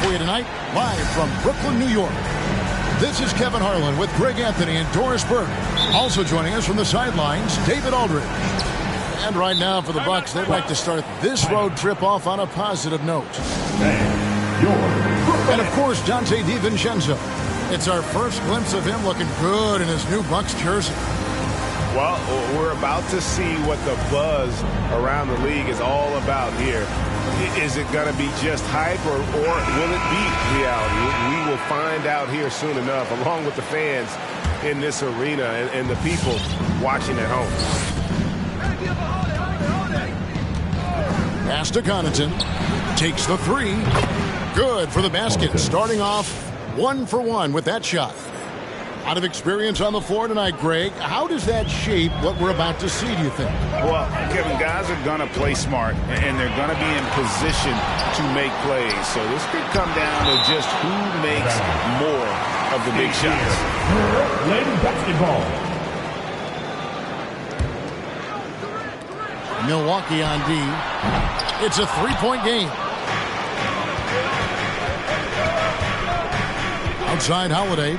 for you tonight, live from Brooklyn, New York. This is Kevin Harlan with Greg Anthony and Doris Burke. Also joining us from the sidelines, David Aldridge. And right now for the Bucks, they'd like to start this road trip off on a positive note. And of course, Dante DiVincenzo. It's our first glimpse of him looking good in his new Bucks jersey. Well, we're about to see what the buzz around the league is all about here. Is it going to be just hype or will it be reality? We will find out here soon enough, along with the fans in this arena and the people watching at home. Pass to Connaughton. Takes the three. Good for the basket. Starting off 1 for 1 with that shot. Out of experience on the floor tonight, Greg, how does that shape what we're about to see, do you think? Well, Kevin, guys are going to play smart, and they're going to be in position to make plays. So this could come down to just who makes more of the big shots. Ladies basketball. Milwaukee on D. It's a three-point game. Outside Holiday.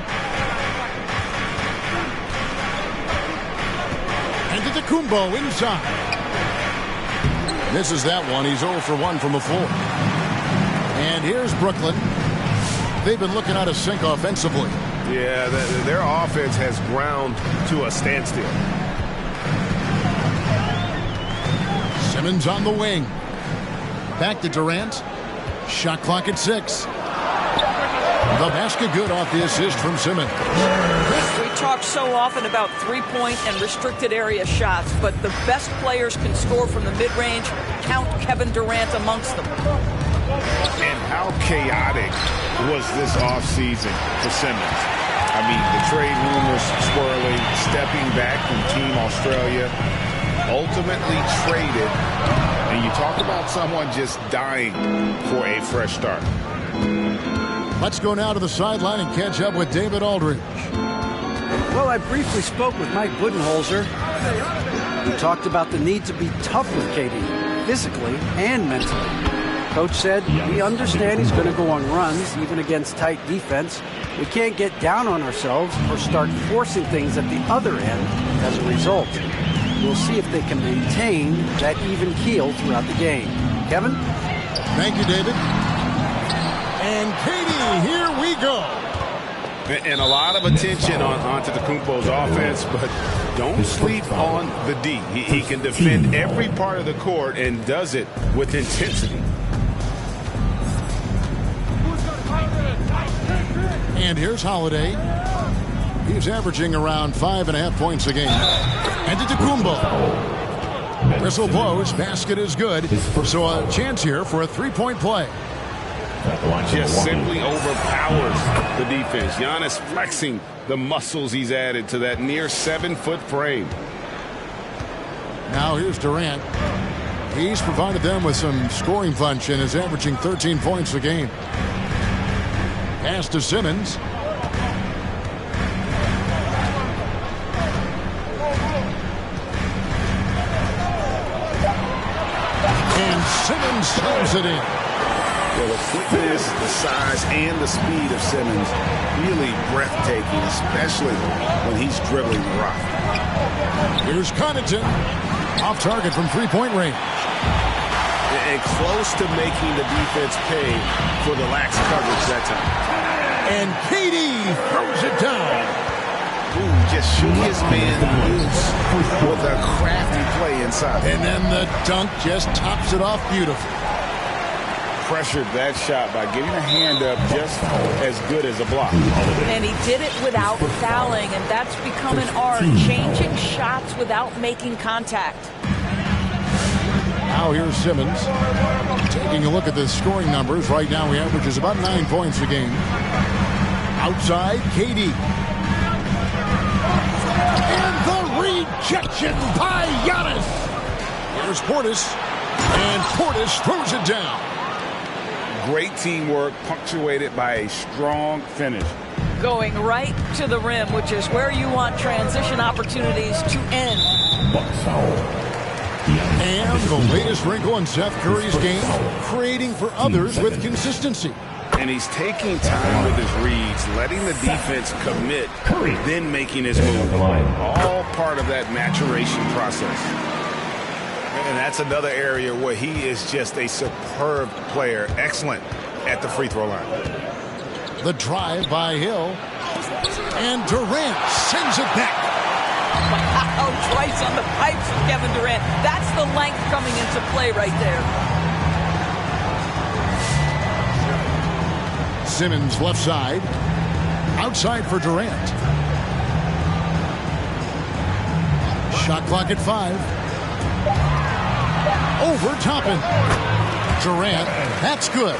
Kumbo inside. Misses that one. He's 0 for 1 from the floor. And here's Brooklyn. They've been looking out of sync offensively. Yeah, their offense has ground to a standstill. Simmons on the wing. Back to Durant. Shot clock at 6. The basket good off the assist from Simmons. We talk so often about three-point and restricted area shots, but the best players can score from the mid-range. Count Kevin Durant amongst them. And how chaotic was this offseason for Simmons? I mean, the trade rumors swirling, stepping back from Team Australia, ultimately traded. And you talk about someone just dying for a fresh start. Let's go now to the sideline and catch up with David Aldridge. Well, I briefly spoke with Mike Budenholzer. He talked about the need to be tough with KD, physically and mentally. Coach said we understand he's going to go on runs, even against tight defense. We can't get down on ourselves or start forcing things at the other end as a result. We'll see if they can maintain that even keel throughout the game. Kevin? Thank you, David. And KD, here we go. And a lot of attention on Antetokounmpo's offense, but don't sleep on the D. He can defend every part of the court and does it with intensity. And here's Holiday. He's averaging around 5.5 points a game. Antetokounmpo. Whistle blows. Basket is good. So a chance here for a three-point play. Just simply overpowers the defense. Giannis flexing the muscles he's added to that near 7-foot frame. Now here's Durant. He's provided them with some scoring punch and is averaging 13 points a game. Pass to Simmons. And Simmons slams it in. Well, the quickness, the size, and the speed of Simmons really breathtaking, especially when he's dribbling the rock. Here's Connaughton. Off target from three-point range. And close to making the defense pay for the lax coverage that time. And KD throws it down. Ooh, just shoot his man loose with a crafty play inside. And then the dunk just tops it off beautifully. Pressured that shot by getting a hand up just as good as a block. And he did it without fouling, and that's become an art, changing shots without making contact. Now here's Simmons. Taking a look at the scoring numbers. Right now he averages about 9 points a game. Outside, KD. And the rejection by Giannis. Here's Portis. And Portis throws it down. Great teamwork punctuated by a strong finish. Going right to the rim, which is where you want transition opportunities to end. And the latest wrinkle in Seth Curry's game, creating for others with consistency. And he's taking time with his reads, letting the defense commit, then making his move. All part of that maturation process. And that's another area where he is just a superb player. Excellent at the free throw line. The drive by Hill. And Durant sends it back. Wow, twice on the pipes for Kevin Durant. That's the length coming into play right there. Simmons left side. Outside for Durant. Shot clock at 5. Over Toppin. Durant. That's good.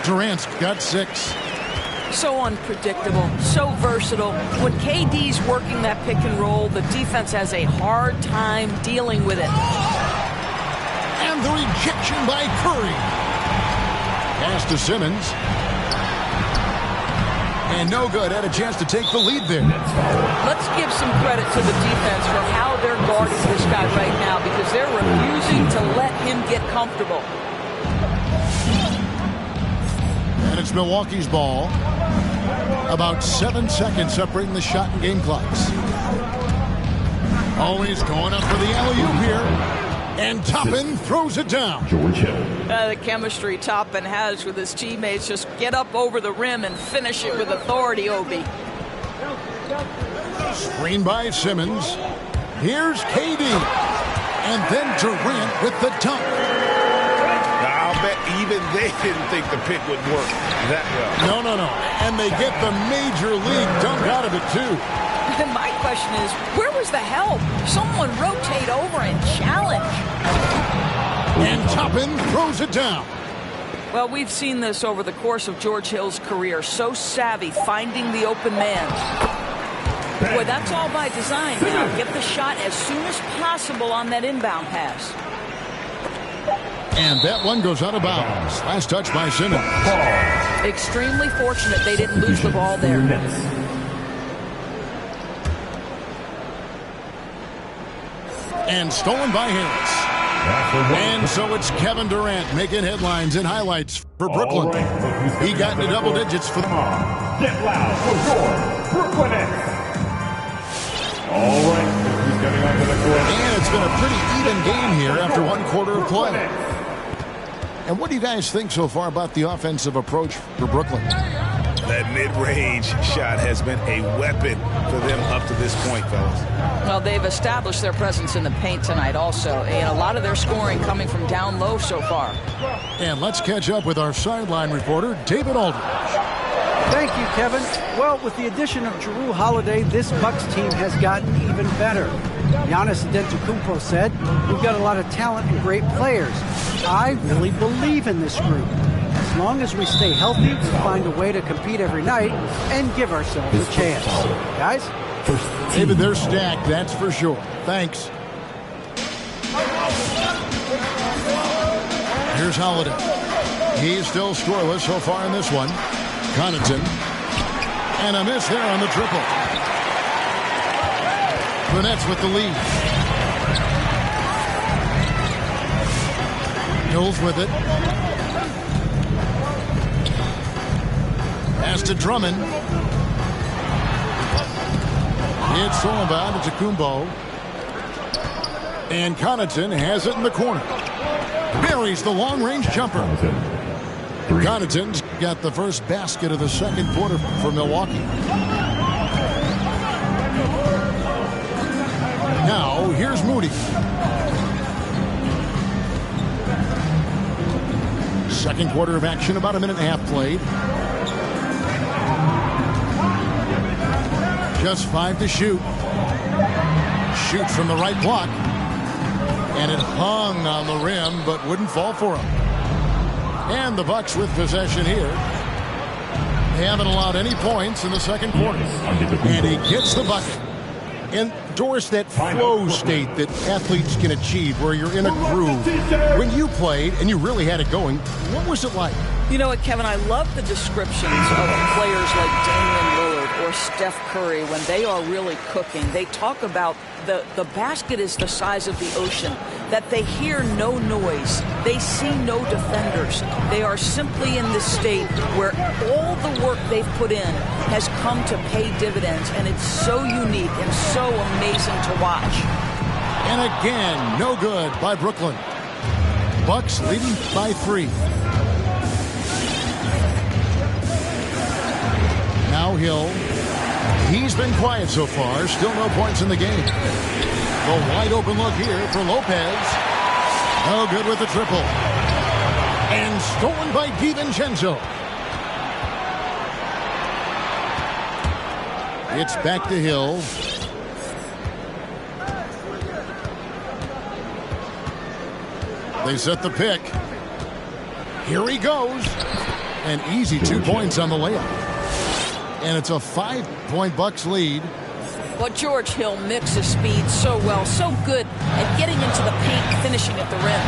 Durant's got 6. So unpredictable, so versatile. When KD's working that pick and roll, the defense has a hard time dealing with it. And the rejection by Curry. Pass to Simmons. And no good. Had a chance to take the lead there. Let's give some credit to the defense for how they're guarding this guy right now, because they're refusing to let him get comfortable. And it's Milwaukee's ball. About 7 seconds separating the shot and game clocks. Always going up for the alley-oop here. And Toppin throws it down. George Hill. The chemistry Toppin has with his teammates. Just get up over the rim and finish it with authority, Obi. Screen by Simmons. Here's KD. And then Durant with the dunk. I'll bet even they didn't think the pick would work that well. No. And they get the major league dunk out of it, too. And my question is, where was the help? Someone rotate over and challenge. And Toppin throws it down. Well, we've seen this over the course of George Hill's career. So savvy, finding the open man. Boy, that's all by design now. Get the shot as soon as possible on that inbound pass. And that one goes out of bounds. Last touch by Simmons. Extremely fortunate they didn't lose the ball there. And stolen by Harris. And so it's Kevin Durant making headlines and highlights for Brooklyn. He got into double digits for the... Get loud for your Brooklyn Nets. All right, he's coming onto the court. And it's been a pretty even game here after 1 quarter of play. And what do you guys think so far about the offensive approach for Brooklyn? That mid-range shot has been a weapon for them up to this point, fellas. Well, they've established their presence in the paint tonight also. And a lot of their scoring coming from down low so far. And let's catch up with our sideline reporter, David Aldridge. Thank you, Kevin. Well, with the addition of Jrue Holiday, this Bucks team has gotten even better. Giannis Antetokounmpo said, "We've got a lot of talent and great players. I really believe in this group. As long as we stay healthy, we'll find a way to compete every night and give ourselves a chance." Guys? David, they're stacked, that's for sure. Thanks. Here's Holiday. He's still scoreless so far in this one. Connaughton. And a miss there on the triple. The Nets with the lead. Hills with it. Pass to Drummond. It's all about Antetokounmpo. And Connaughton has it in the corner. Buries the long-range jumper. Connaughton's got the first basket of the second quarter for Milwaukee. Now, here's Moody. Second quarter of action, about a minute and a half played. Just 5 to shoot. Shoots from the right block. And it hung on the rim, but wouldn't fall for him. And the Bucks with possession here. They haven't allowed any points in the second quarter. And he gets the bucket. And Doris, that flow state that athletes can achieve where you're in a groove. When you played and you really had it going, what was it like? You know what, Kevin? I love the descriptions of players like Damian Lillard or Steph Curry when they are really cooking. They talk about the basket is the size of the ocean. that they hear no noise. They see no defenders. They are simply in this state where all the work they've put in has come to pay dividends, and it's so unique and so amazing to watch. And again, no good by Brooklyn. Bucks leading by 3. Now Hill. He's been quiet so far. Still no points in the game. The wide open look here for Lopez. No good with the triple. And stolen by DiVincenzo. It's back to Hill. They set the pick. Here he goes. An easy 2 points on the layup. And it's a 5-point Bucks lead. But George Hill mixes speed so well, so good at getting into the paint and finishing at the rim.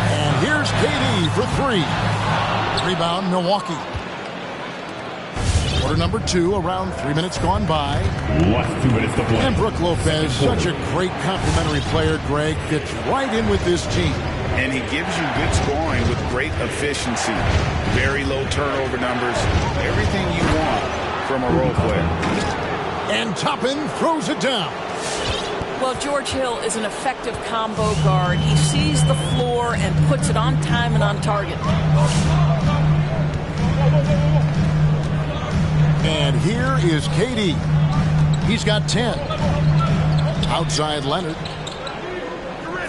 And here's KD for 3. Rebound, Milwaukee. Quarter number 2, around 3 minutes gone by. Last 2 minutes to play. And Brook Lopez, such a great complimentary player, Greg, fits right in with this team. And he gives you good scoring with great efficiency. Very low turnover numbers. Everything you want from a role player. And Toppin throws it down. Well, George Hill is an effective combo guard. He sees the floor and puts it on time and on target. And here is KD. He's got 10. Outside Leonard.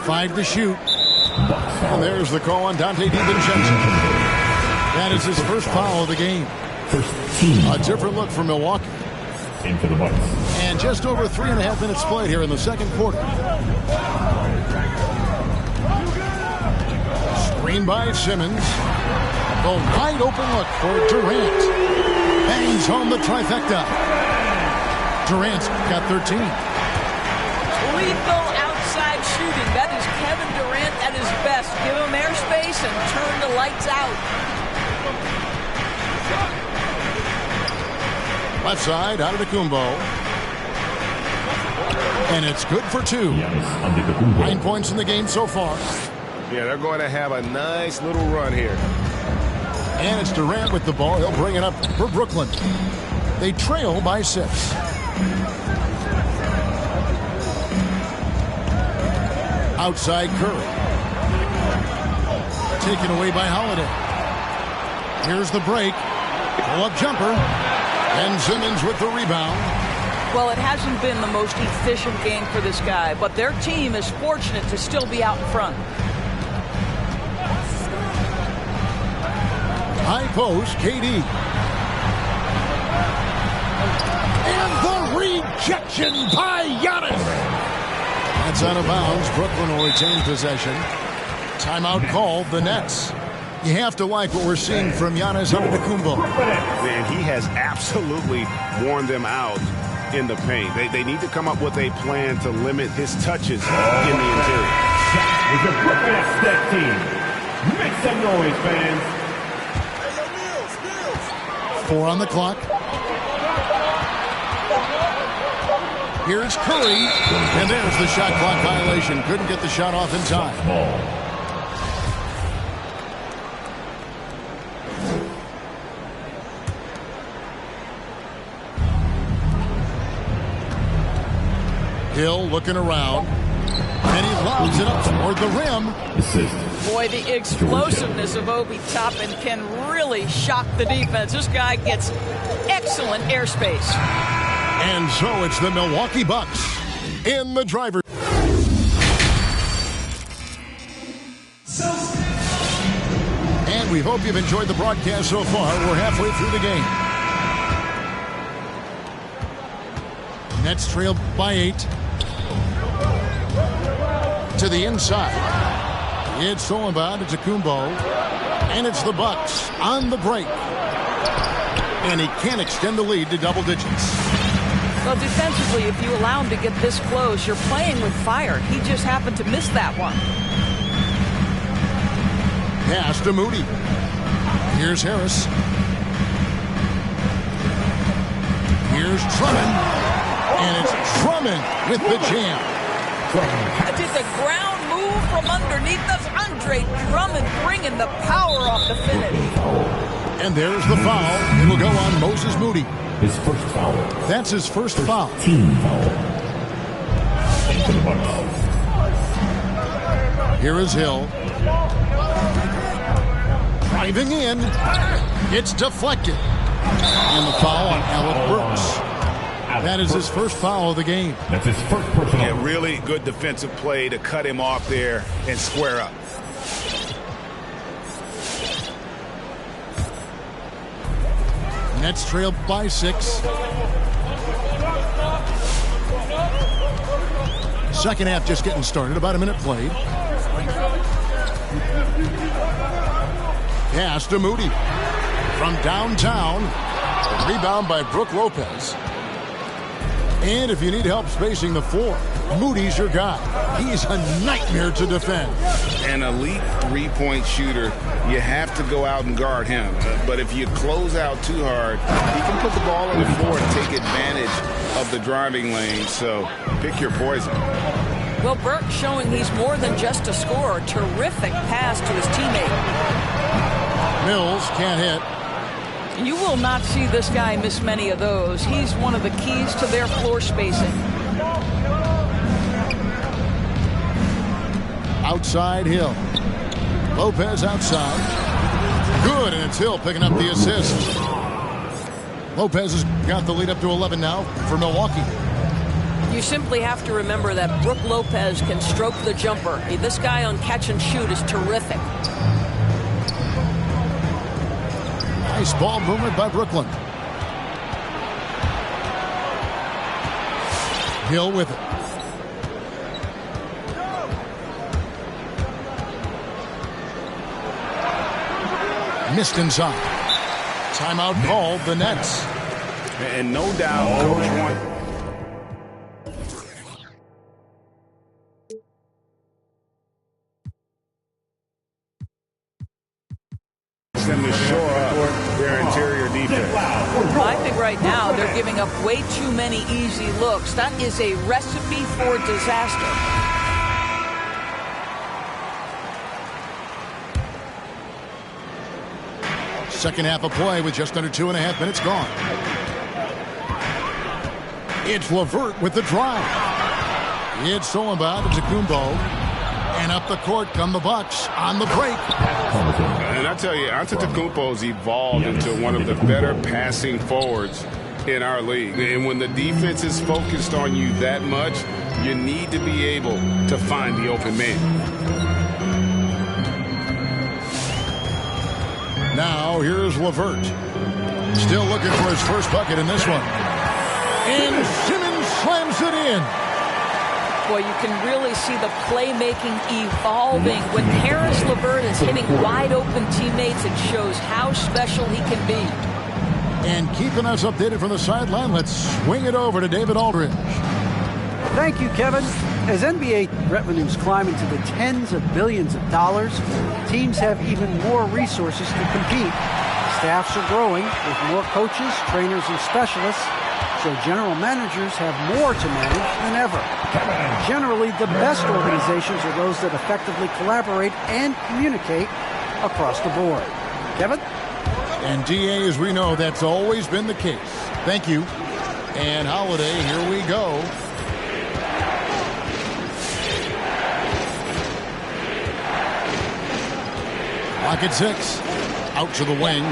5 to shoot. And there's the call on Dante DiVincenzo. That is his first foul of the game. A different look for Milwaukee. Into the Bucks. And just over 3.5 minutes played here in the second quarter. Screen by Simmons. The wide open look for Durant. Bangs home the trifecta. Durant's got 13. Lethal outside shooting. That is Kevin Durant at his best. Give him airspace and turn the lights out. Left side, out of the Kumbo. And it's good for 2. 9 points in the game so far. Yeah, they're going to have a nice little run here. And it's Durant with the ball. He'll bring it up for Brooklyn. They trail by 6. Outside Curry. Taken away by Holiday. Here's the break. Pull-up jumper. And Simmons with the rebound. Well, it hasn't been the most efficient game for this guy, but their team is fortunate to still be out in front. High post, KD. And the rejection by Giannis. That's out of bounds. Brooklyn will retain possession. Timeout called, the Nets. You have to like what we're seeing from Giannis Antetokounmpo. Man, he has absolutely worn them out in the paint. They need to come up with a plan to limit his touches in the interior. With your Brooklyn Nets team. Make some noise, fans. 4 on the clock. Here's Curry. And there's the shot clock violation. Couldn't get the shot off in time. Hill looking around. And he lobs it up toward the rim. Boy, the explosiveness of Obi Toppin can really shock the defense. This guy gets excellent airspace. And so it's the Milwaukee Bucks in the driver's. And we hope you've enjoyed the broadcast so far. We're halfway through the game. Nets trail by 8. To the inside. It's Solomon, it's Akumbo, and it's the Bucks on the break. And he can't extend the lead to double digits. Well, defensively, if you allow him to get this close, you're playing with fire. He just happened to miss that one. Pass to Moody. Here's Harris. Here's Drummond. And it's Drummond with the jam. Did the ground move from underneath us? Andre Drummond bringing the power off the finish. And there's the foul. It will go on Moses Moody. His first foul. That's his first foul. Team foul. Into the Bucks. Here is Hill. Driving in. It's deflected. And the foul on Alec Burks. That is his first foul of the game. That's his first personal. Yeah, really good defensive play to cut him off there and square up. Nets trailed by 6. Second half just getting started. About a minute played. Pass to Moody. From downtown. Rebound by Brook Lopez. And if you need help spacing the floor, Moody's your guy. He's a nightmare to defend. An elite three-point shooter, you have to go out and guard him. But if you close out too hard, he can put the ball on the floor and take advantage of the driving lane. So pick your poison. Well, Burke showing he's more than just a scorer. Terrific pass to his teammate. Mills can't hit. You will not see this guy miss many of those. He's one of the keys to their floor spacing. Outside Hill. Lopez outside. Good, and it's Hill picking up the assist. Lopez has got the lead up to 11 now for Milwaukee. You simply have to remember that Brook Lopez can stroke the jumper. This guy on catch and shoot is terrific. Nice ball movement by Brooklyn. Hill with it. Missed inside. Timeout called the Nets. And no doubt, Coach wants them to shore up their interior defense. I think right now they're giving up way too many easy looks. That is a recipe for disaster. Second half of play with just under 2.5 minutes gone. It's LeVert with the drive. It's Solomon to Kumbo. And up the court come the Bucks on the break. And I tell you, Antetokounmpo's evolved into one of the better passing forwards in our league. And when the defense is focused on you that much, you need to be able to find the open man. Now here's LeVert. Still looking for his first bucket in this one. And Simmons slams it in. Boy, you can really see the playmaking evolving. When Harris LeVert is hitting wide-open teammates, it shows how special he can be. And keeping us updated from the sideline, let's swing it over to David Aldridge. Thank you, Kevin. As NBA revenues climb into the tens of billions of dollars, teams have even more resources to compete. Staffs are growing with more coaches, trainers, and specialists, so general managers have more to manage than ever. Generally, the best organizations are those that effectively collaborate and communicate across the board. Kevin? And DA, as we know, that's always been the case. Thank you. And Holiday, here we go. Clock at 6. Out to the wing.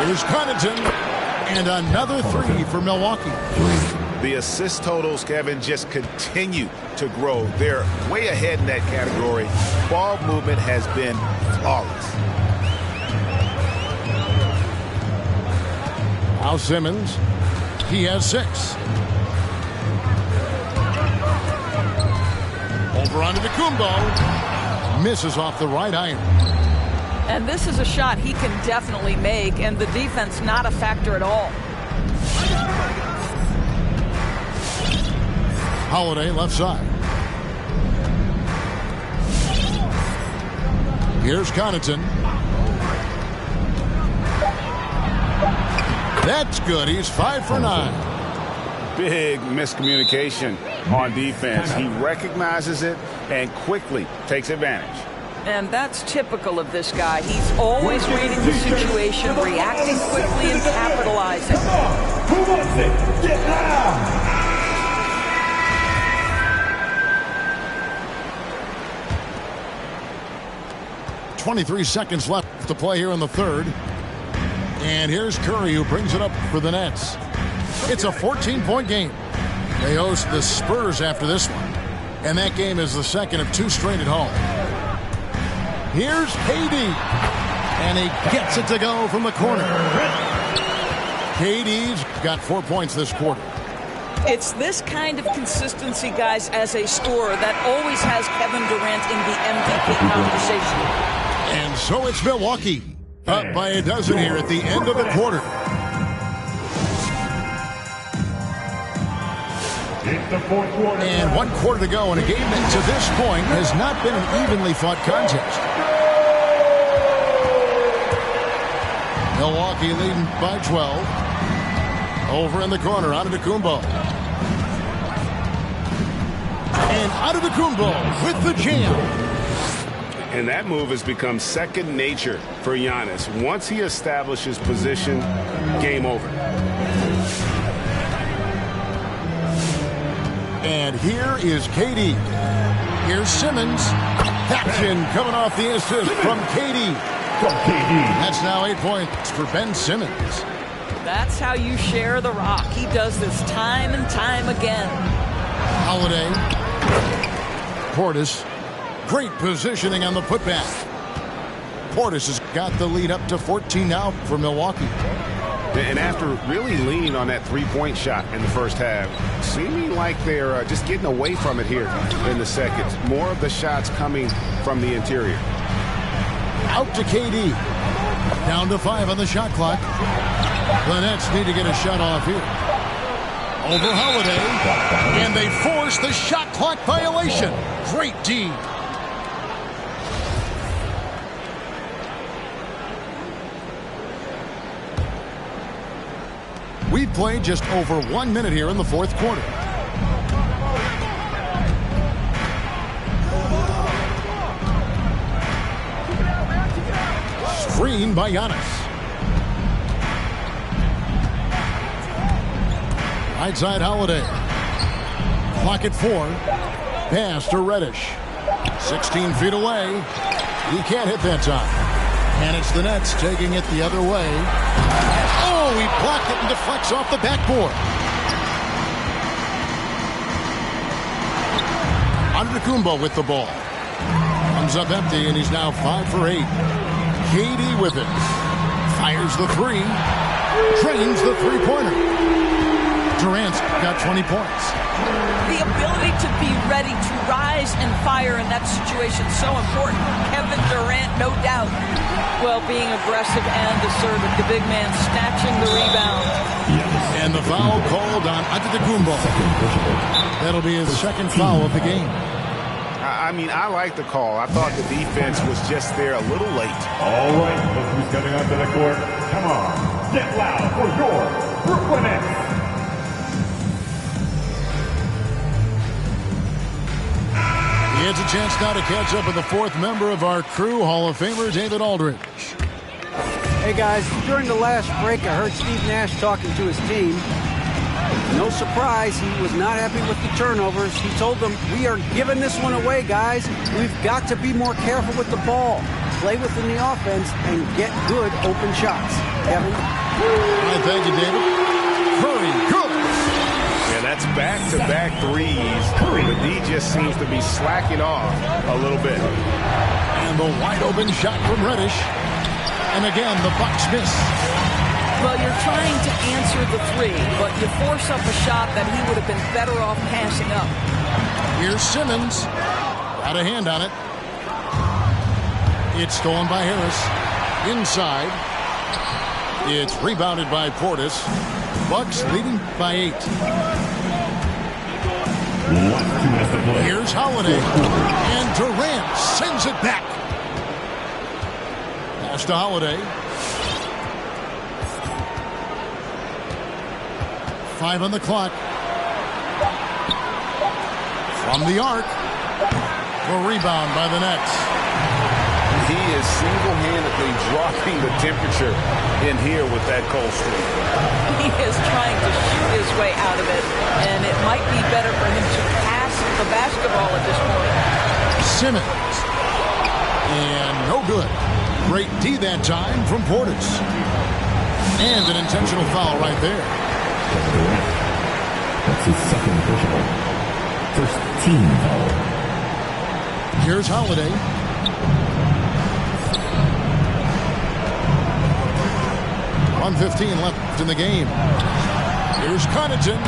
Here's Connaughton. And another three for Milwaukee. The assist totals, Kevin, just continue to grow. They're way ahead in that category. Ball movement has been flawless. Al Simmons. He has 6. Over onto the Kumbo. Misses off the right iron. And this is a shot he can definitely make, and the defense not a factor at all. Holiday left side. Here's Connaughton. That's good. He's 5 for 9. big miscommunication on defense. He recognizes it and quickly takes advantage. And that's typical of this guy. He's always reading the situation, reacting quickly, and capitalizing. Who wants it? Get down! 23 seconds left to play here in the third. And here's Curry, who brings it up for the Nets. It's a 14-point game. They host the Spurs after this one. And that game is the second of 2 straight at home. Here's KD. And he gets it to go from the corner. KD's got 4 points this quarter. It's this kind of consistency, guys, as a scorer that always has Kevin Durant in the MVP conversation. And so it's Milwaukee, up by a dozen here at the end of the quarter. It's the fourth quarter. And 1 quarter to go in a game that to this point has not been an evenly fought contest. Milwaukee leading by 12. Over in the corner, Antetokounmpo. And Antetokounmpo with the jam. And that move has become second nature for Giannis. Once he establishes position, game over. And here is KD. Here's Simmons. Action coming off the assist from KD. That's now 8 points for Ben Simmons. That's how you share the rock. He does this time and time again. Holiday. Portis. Great positioning on the putback. Portis has got the lead up to 14 now for Milwaukee. And after really leaning on that three-point shot in the first half, seeming like they're just getting away from it here in the second. More of the shots coming from the interior. Out to KD. Down to 5 on the shot clock. The Nets need to get a shot off here. Over Holiday. And they force the shot clock violation. Great D. We've played just over 1 minute here in the fourth quarter. Screen by Giannis. Right side Holiday. Clock at 4. Pass to Reddish. 16 feet away. He can't hit that time. And it's the Nets taking it the other way. Oh, he blocked it and deflects off the backboard. Antetokounmpo with the ball. Comes up empty, and he's now 5 for 8. KD with it. Fires the 3. Drains the three-pointer. Durant's got 20 points. The ability to be ready to rise and fire in that situation is so important. Kevin Durant, no doubt. Well, being aggressive and assertive. The big man snatching the rebound. And the foul called on Antetokounmpo. That'll be his second foul of the game. I mean, I like the call. I thought the defense was just there a little late. All right, look who's coming onto the court. Come on, get loud for your Brooklyn Nets. He has a chance now to catch up with the fourth member of our crew, Hall of Famer David Aldridge. Hey guys, during the last break I heard Steve Nash talking to his team. No surprise, he was not happy with the turnovers. He told them, we are giving this one away, guys. We've got to be more careful with the ball. Play within the offense and get good open shots. Kevin? All right, thank you, David. Curry, good. Yeah, that's back-to-back threes. The D just seems to be slacking off a little bit. And the wide-open shot from Reddish. And again, the Bucks miss. Well, you're trying to answer the 3, but you force up a shot that he would have been better off passing up. Here's Simmons. Got a hand on it. It's stolen by Harris. Inside. It's rebounded by Portis. Bucks leading by 8. Here's Holiday. And Durant sends it back. Pass to Holiday. 5 on the clock. From the arc. The rebound by the Nets. He is single-handedly dropping the temperature in here with that cold streak. He is trying to shoot his way out of it, and it might be better for him to pass the basketball at this point. Simmons. And no good. Great D that time from Portis. And an intentional foul right there. That's his second personal. First team foul. Here's Holiday. 1:15 left in the game. Here's Connaughton.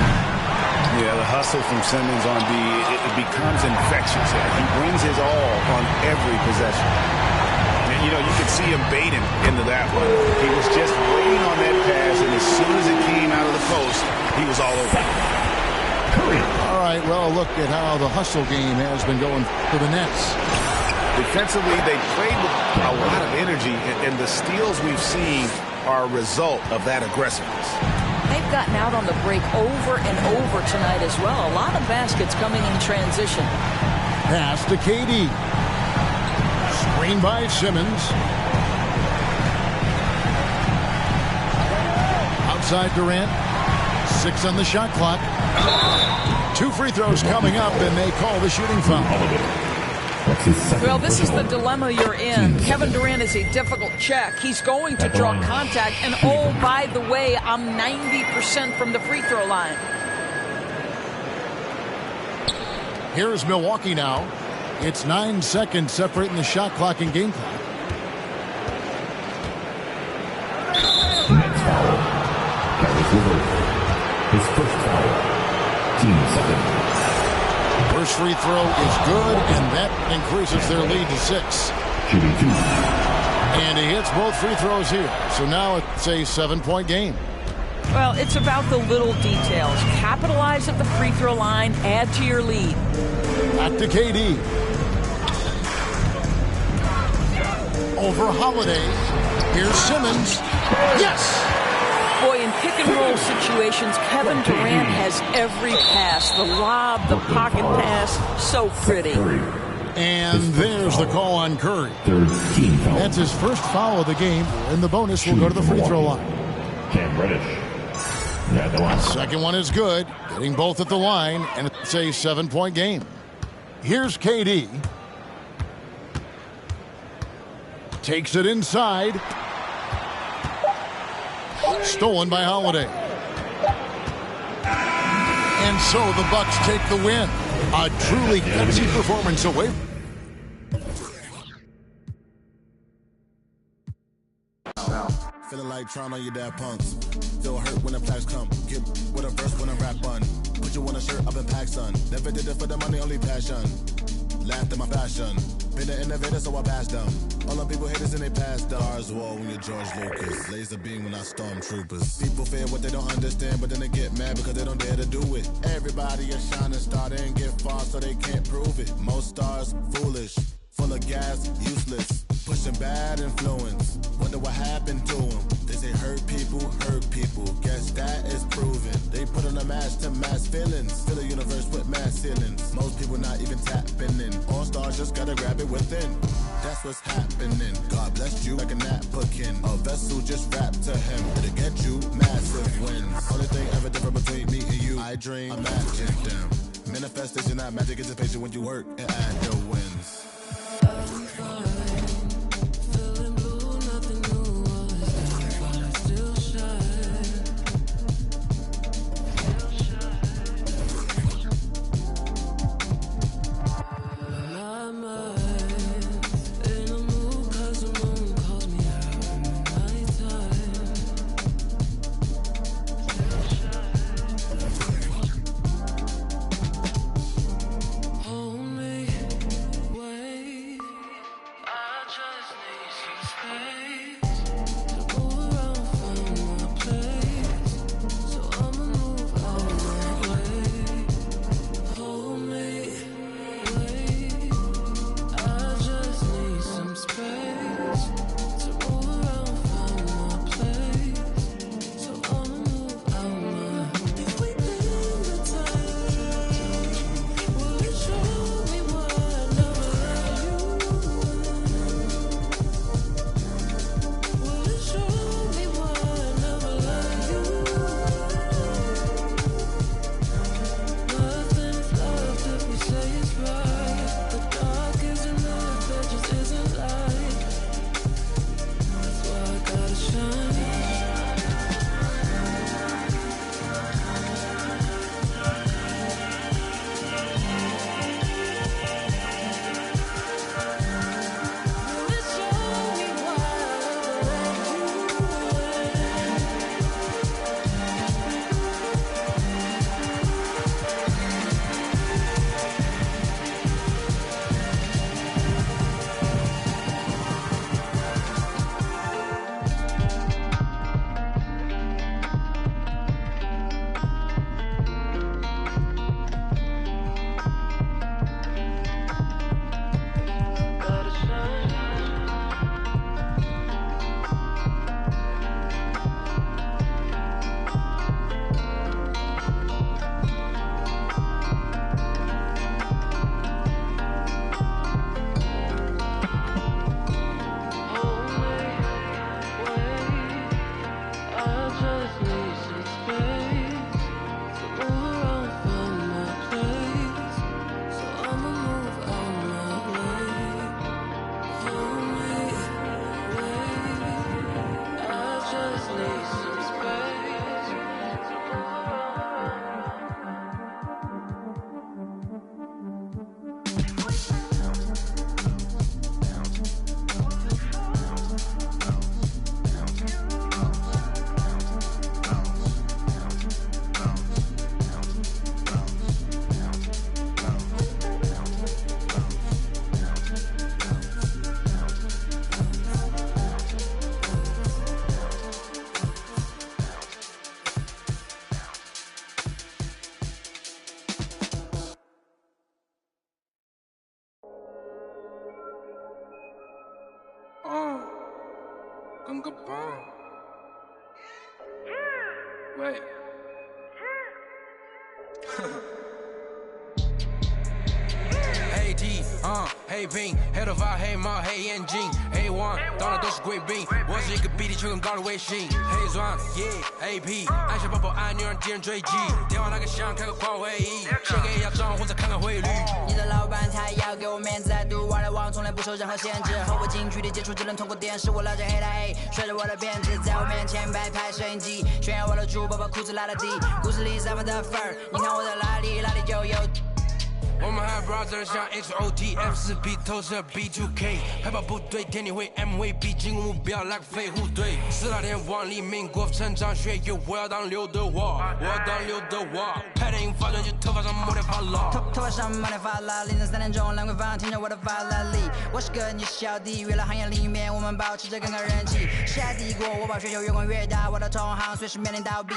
Yeah, the hustle from Simmons on D, it becomes infectious. He brings his all on every possession. And, you know, you could see him baiting into that one. He was just waiting on that pass, and as soon as it came out of the post, he was all over. All right, well, look at how the hustle game has been going for the Nets. Defensively, they played with a lot of energy, and the steals we've seen are a result of that aggressiveness. They've gotten out on the break over and over tonight as well. A lot of baskets coming in transition. Pass to KD. Screen by Simmons. Outside Durant. 6 on the shot clock. 2 free throws coming up, and they call the shooting foul. Well, this is the dilemma you're in. Kevin Durant is a difficult check. He's going to draw contact. And, oh, by the way, I'm 90% from the free throw line. Here's Milwaukee now. It's 9 seconds separating the shot clock and game clock. Next foul. Carries Lillard. His first foul. Team second. First free throw is good, and that increases their lead to 6. Shooting 2. And he hits both free throws here. So now it's a 7-point game. Well, it's about the little details. Capitalize at the free throw line, add to your lead. Back to KD. Over Holiday. Here's Simmons. Yes! Boy, in pick-and-roll situations, Kevin Durant has every pass. The lob, the pocket pass, so pretty. And there's the call on Curry. Third team foul. That's his first foul of the game, and the bonus will go to the free throw line. Cam Reddish. Yeah, the line. Second one is good, getting both at the line, and it's a 7-point game. Here's KD. Takes it inside. Stolen by Holiday. And so the Bucks take the win. A truly gutsy performance away. Feeling like trying on your dad punks. Feel hurt when the plaques come. Get with a verse when I rap on. Put you on a shirt up in pack, son. Never did it for the money, only passion. Laughed at my fashion. Been an innovator, so I passed them. All them people haters and they passed them. Stars wall when you're George Lucas. Laser beam when I stormtroopers. People fear what they don't understand, but then they get mad because they don't dare to do it. Everybody a shining star, they ain't get far, so they can't prove it. Most stars, foolish. Full of gas, useless. Pushing bad influence. Wonder what happened to them. They say hurt people, hurt people. Guess that is proven. They put on a mask to mask feelings. Fill the universe with mass ceilings. Most people not even tapping in. All stars just gotta grab it within. That's what's happening. God bless you like a napkin. A vessel just wrapped to him. It'll get you massive wins. Only thing ever different between me and you. I dream, imagine them. Manifestation, not magic, is patient when you work and add your wins. Hold me just need some space. Gunga bomb. Wait. Hey D,黑兵，黑头发，黑帽，黑眼镜 ，A1， 到哪都是贵宾。我是一个比地球更高的卫星。黑钻 ，Yeah，AP， 按下宝宝按钮让敌人追击。电话那个响，开个跨会议，写给亚装或者看看汇率。你的老板他要给我面子，读外来网从来不受任何限制。和我近距离接触只能通过电视，我拉着黑的 A， 甩着我的辫子，在我面前摆拍摄影机，炫耀我的猪宝宝裤子拉的低，故事里散发的粉儿，你看我的哪里就有。我们还 brother 像 HOTF4B 投射 B2K 海豹部队天地会 MVP 进攻目标 like 飞虎队4大天王黎明国成长学友我要当刘德华拍电影发专辑头发上抹点发蜡头发上抹点发蜡凌晨3点钟兰桂坊听着我的发拉力我是个你是小弟娱乐行业里面我们保持着更高人气下帝国我把雪球越滚越大我的同行随时面临倒闭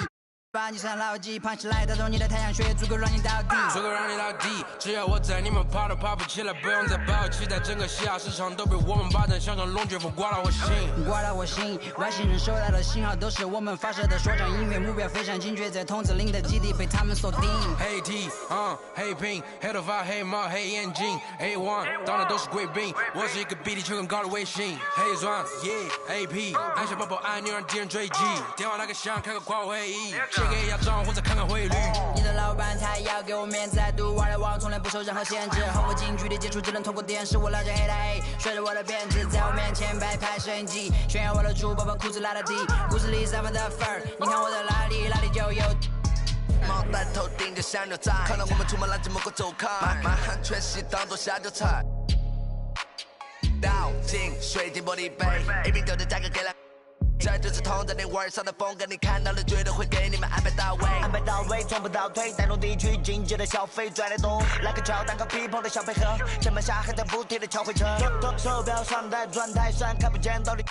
把你上牢记胖起来打中你的太阳穴足够让你倒地足够让你倒地只要我在你们爬都爬不起来不用再抱期待整个西亚市场都被我们霸占像场龙卷风刮到我心刮到我心外星人收到的信号都是我们发射的说唱音乐目标非常精确在筒子林的基地被他们锁定黑 T 黑拼黑头发黑帽黑眼镜 A1 到哪都是贵宾我是一个比地球更高的卫星黑钻 Yeah AP 按下宝宝按钮让敌人追击电话那个响开个跨会议写给亚装或者看看汇率你的老板他要给我面子读外来网从来不受任何限制和我近距离接触只能通过电视我拉着黑的 A 甩着我的辫子在我面前摆拍摄影机炫耀我的猪宝宝裤子拉的低故事里散发的粉儿你看我的哪里就有毛带头顶着香牛仔看到我们出门拦着门口走开满汉全席当做下酒菜倒进水晶玻璃杯一瓶酒的价格给了这就是同在你玩上的风格，你看到了绝对会给你们安排到位，安排到位，从不倒退，带动地区经济的消费，拽得动，来个敲蛋糕皮蓬的小配合，城门下还在补贴的敲回车，手表上戴转台上看不见到底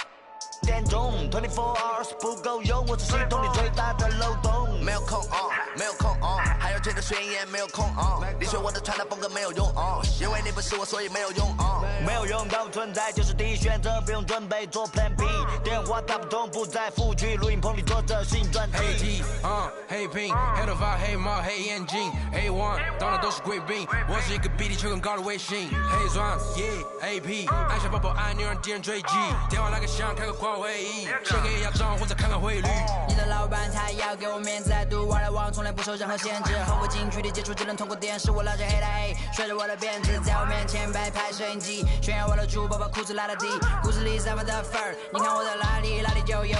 点钟24 hours 不够用，我是系统里最大的漏洞，没有空没有空还有推的宣言没有空你学我的传达风格没有用因为你不是我所以没有用没有用到存在就是第一选择，不用准备做 Plan B， 电话打不通不在府区，录音棚里坐着新专辑。黑 T 黑拼黑头发黑帽黑眼镜 A1 到哪都是贵宾，我是一个比地球更高的卫星。黑钻 Yeah AP 按下宝宝按钮让敌人追击，电话那个响开个跨会议，写给亚装或者看看汇率。你的老板他要给我面子读外来网从来不受任何限制，和我近距离接触只能通过电视，我拉着黑的 A 甩着我的辫子在我面前摆拍摄影机炫耀我的猪宝宝裤子拉的低故事里散发的粉儿你看我的哪里就有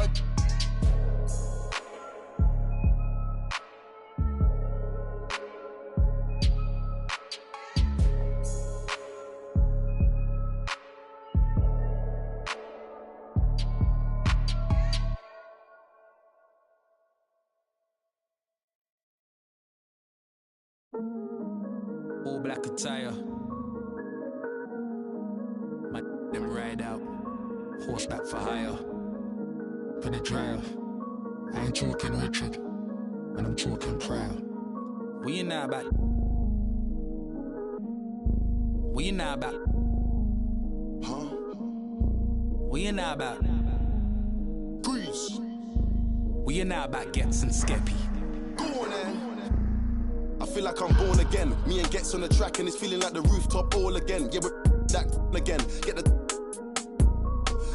All black attire. My them ride out. Horseback for hire. For the drive. I ain't talking Richard. And I'm talking proud. What you know about? What you know about? Huh? What you know about? Grease. What you know about Gets and Skeppy? Go on then. I feel like I'm born again. Me and Gets on the track and it's feeling like the rooftop all again. Yeah, we're that again. Get the.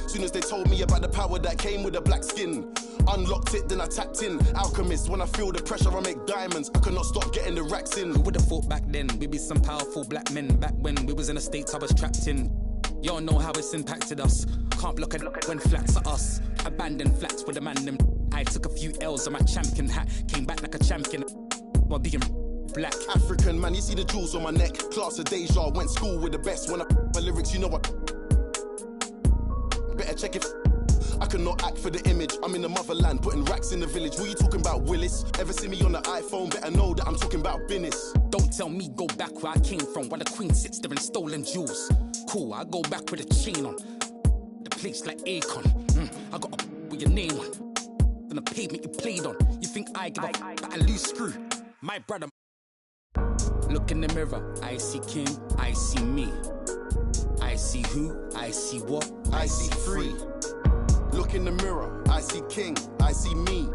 Soon as they told me about the power that came with the black skin, unlocked it, then I tapped in. Alchemist, when I feel the pressure, I make diamonds. I could not stop getting the racks in. Who would have thought back then we'd be some powerful black men? Back when we was in the States, I was trapped in. Y'all know how it's impacted us. Can't block it when flats are us. Abandoned flats with a man them. I took a few L's on my champion hat. Came back like a champion while being black. African man, you see the jewels on my neck. Class of deja, went school with the best. When I my lyrics, you know what? Better check it. I cannot act for the image. I'm in the motherland, putting racks in the village. What you talking about, Willis? Ever see me on the iPhone? Better know that I'm talking about business. Don't tell me go back where I came from, while the queen sits there in stolen jewels. Cool, I go back with a chain on. The place like Akon. I got a with your name on. Then the pavement you played on. You think I give a but I lose screw. My brother. Look in the mirror, I see King, I see me. I see who, I see what, I see free. Look in the mirror, I see King, I see me.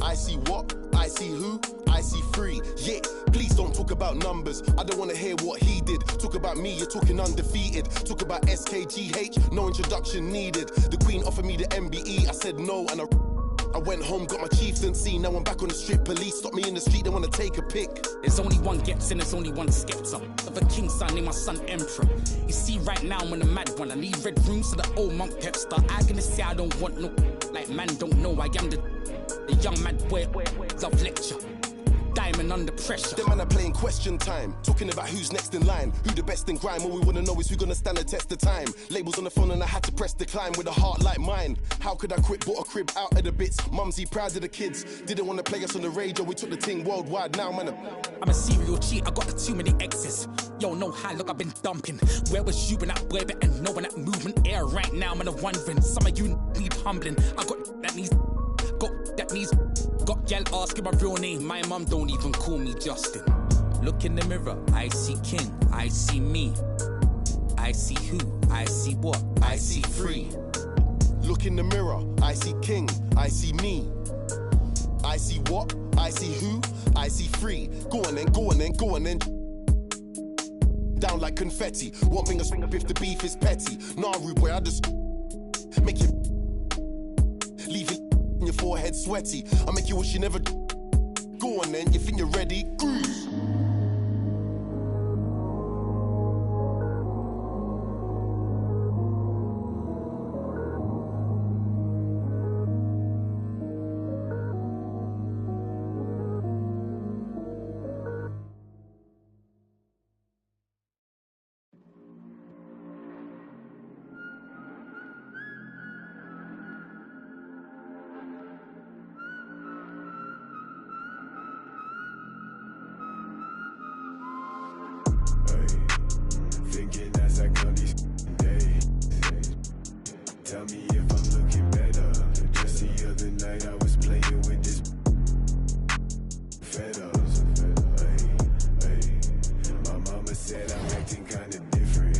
I see what, I see who, I see free. Yeah, please don't talk about numbers. I don't want to hear what he did. Talk about me, you're talking undefeated. Talk about SKGH, no introduction needed. The Queen offered me the MBE, I said no, and I went home, got my chieftaincy. Now I'm back on the strip. Police stop me in the street, they wanna take a pic. There's only one Gets and there's only one Skepta. Of a king's son, named my son Emperor. You see right now I'm on a mad one. I need red rooms to the old monk Pepster. I gonna say I don't want no, like man don't know I am the young mad boy, love lecture. Diamond under pressure. Them man are playing question time. Talking about who's next in line. Who the best in grime. All we wanna know is who gonna stand the test of time. Labels on the phone and I had to press decline with a heart like mine. How could I quit? Bought a crib out of the bits. Mumsy proud of the kids. Didn't wanna play us on the radio. We took the thing worldwide. Now man, I'm a serial cheat. I got too many exes. Yo, know how look I've been dumping. Where was you when that boy better know when that movement air right now? I'm wondering. Some of you need humbling. I got that needs. Got gal asking my real name. My mum don't even call me Justin. Look in the mirror, I see King, I see me. I see who, I see what, I see free. Look in the mirror, I see King, I see me. I see what, I see who, I see free. Go on then, go on then, go on then. Down like confetti. One finger swing up if the beef is petty. Nah, rude boy, I just make you leave it your forehead sweaty. I make you wish you never. Go on then, you think you're ready? Cruise. Tell me if I'm looking better. Just the other night I was playing with this feta. My mama said I'm acting kinda different.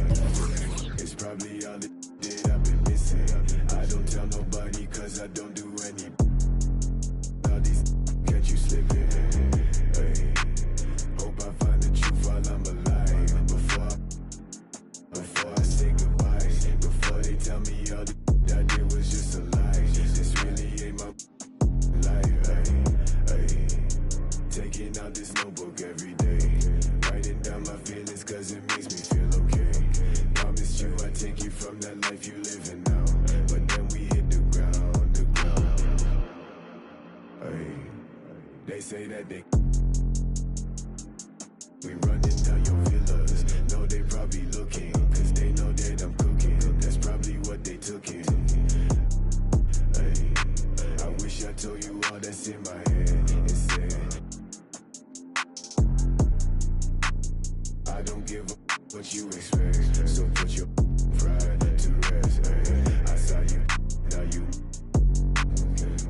It's probably all the that I've been missing. I don't tell nobody cause I don't do any. All these catch you slipping. Hope I find the truth while I'm alive. Before I say goodbye. Before they tell me all the that it was just a lie. This really ain't my life. Taking out this notebook every day. Writing down my feelings cause it makes me feel okay. Promised you I'd take you from that life you living now. But then we hit the ground. They say that they we running down your villas. No, they probably looking cause they know that I'm cooking. That's probably what they took in. I wish I told you all that's in my head instead. I don't give a what you expect, so put your pride to rest. I saw you, now you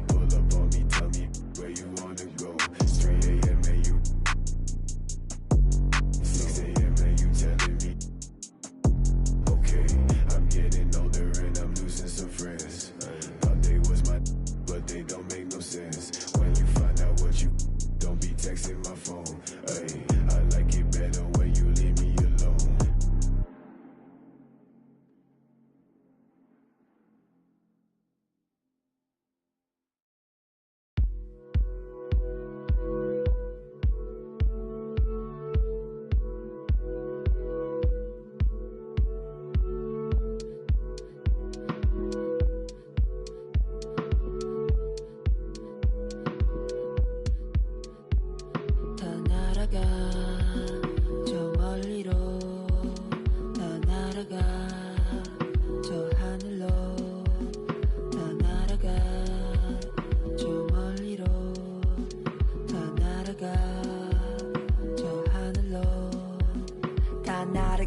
pull up on me, tell me where you wanna go. It's 3 a.m. and you 6 a.m. and you telling me okay, I'm getting older and I'm losing some friends. Thought they was my but they don't make no sense. When you find out what you don't be texting my phone. I like it better when you leave me alone.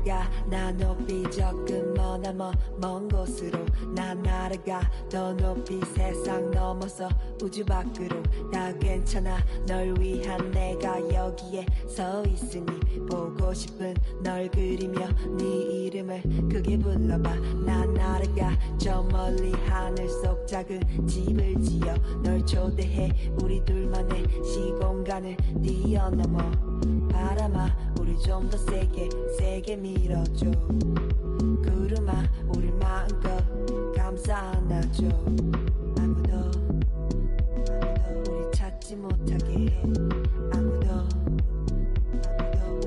날아가 나 높이 조금 머나먼 먼 곳으로 나 날아가 더 높이 세상 넘어서 우주 밖으로 다 괜찮아 널 위한 내가 여기에 서 있으니 보고 싶은 널 그리며 네 이름을 크게 불러봐 나 날아가 저 멀리 하늘 속 작은 집을 지어 널 초대해 우리 둘만의 시공간을 뛰어넘어 바람아 우리 좀 더 세게 밀어줘 구름아 우리 마음껏 감싸 안아줘 아무도 우리 찾지 못하게 해 아무도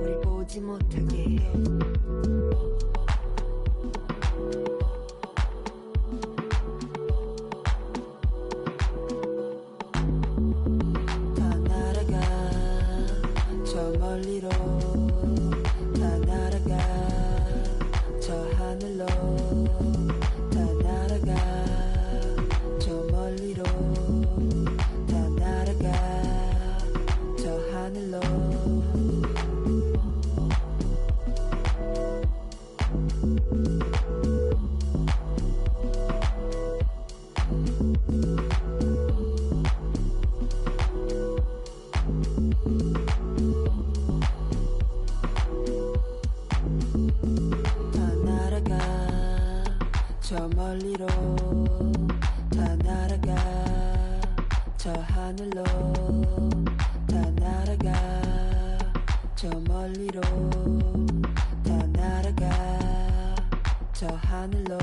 우리 보지 못하게 해 멀리로 다 날아가 저 하늘로 다 날아가 저 멀리로 다 날아가 저 하늘로 저 멀리로 다 날아가 저 하늘로 다 날아가 저 멀리로 다 날아가 저 하늘로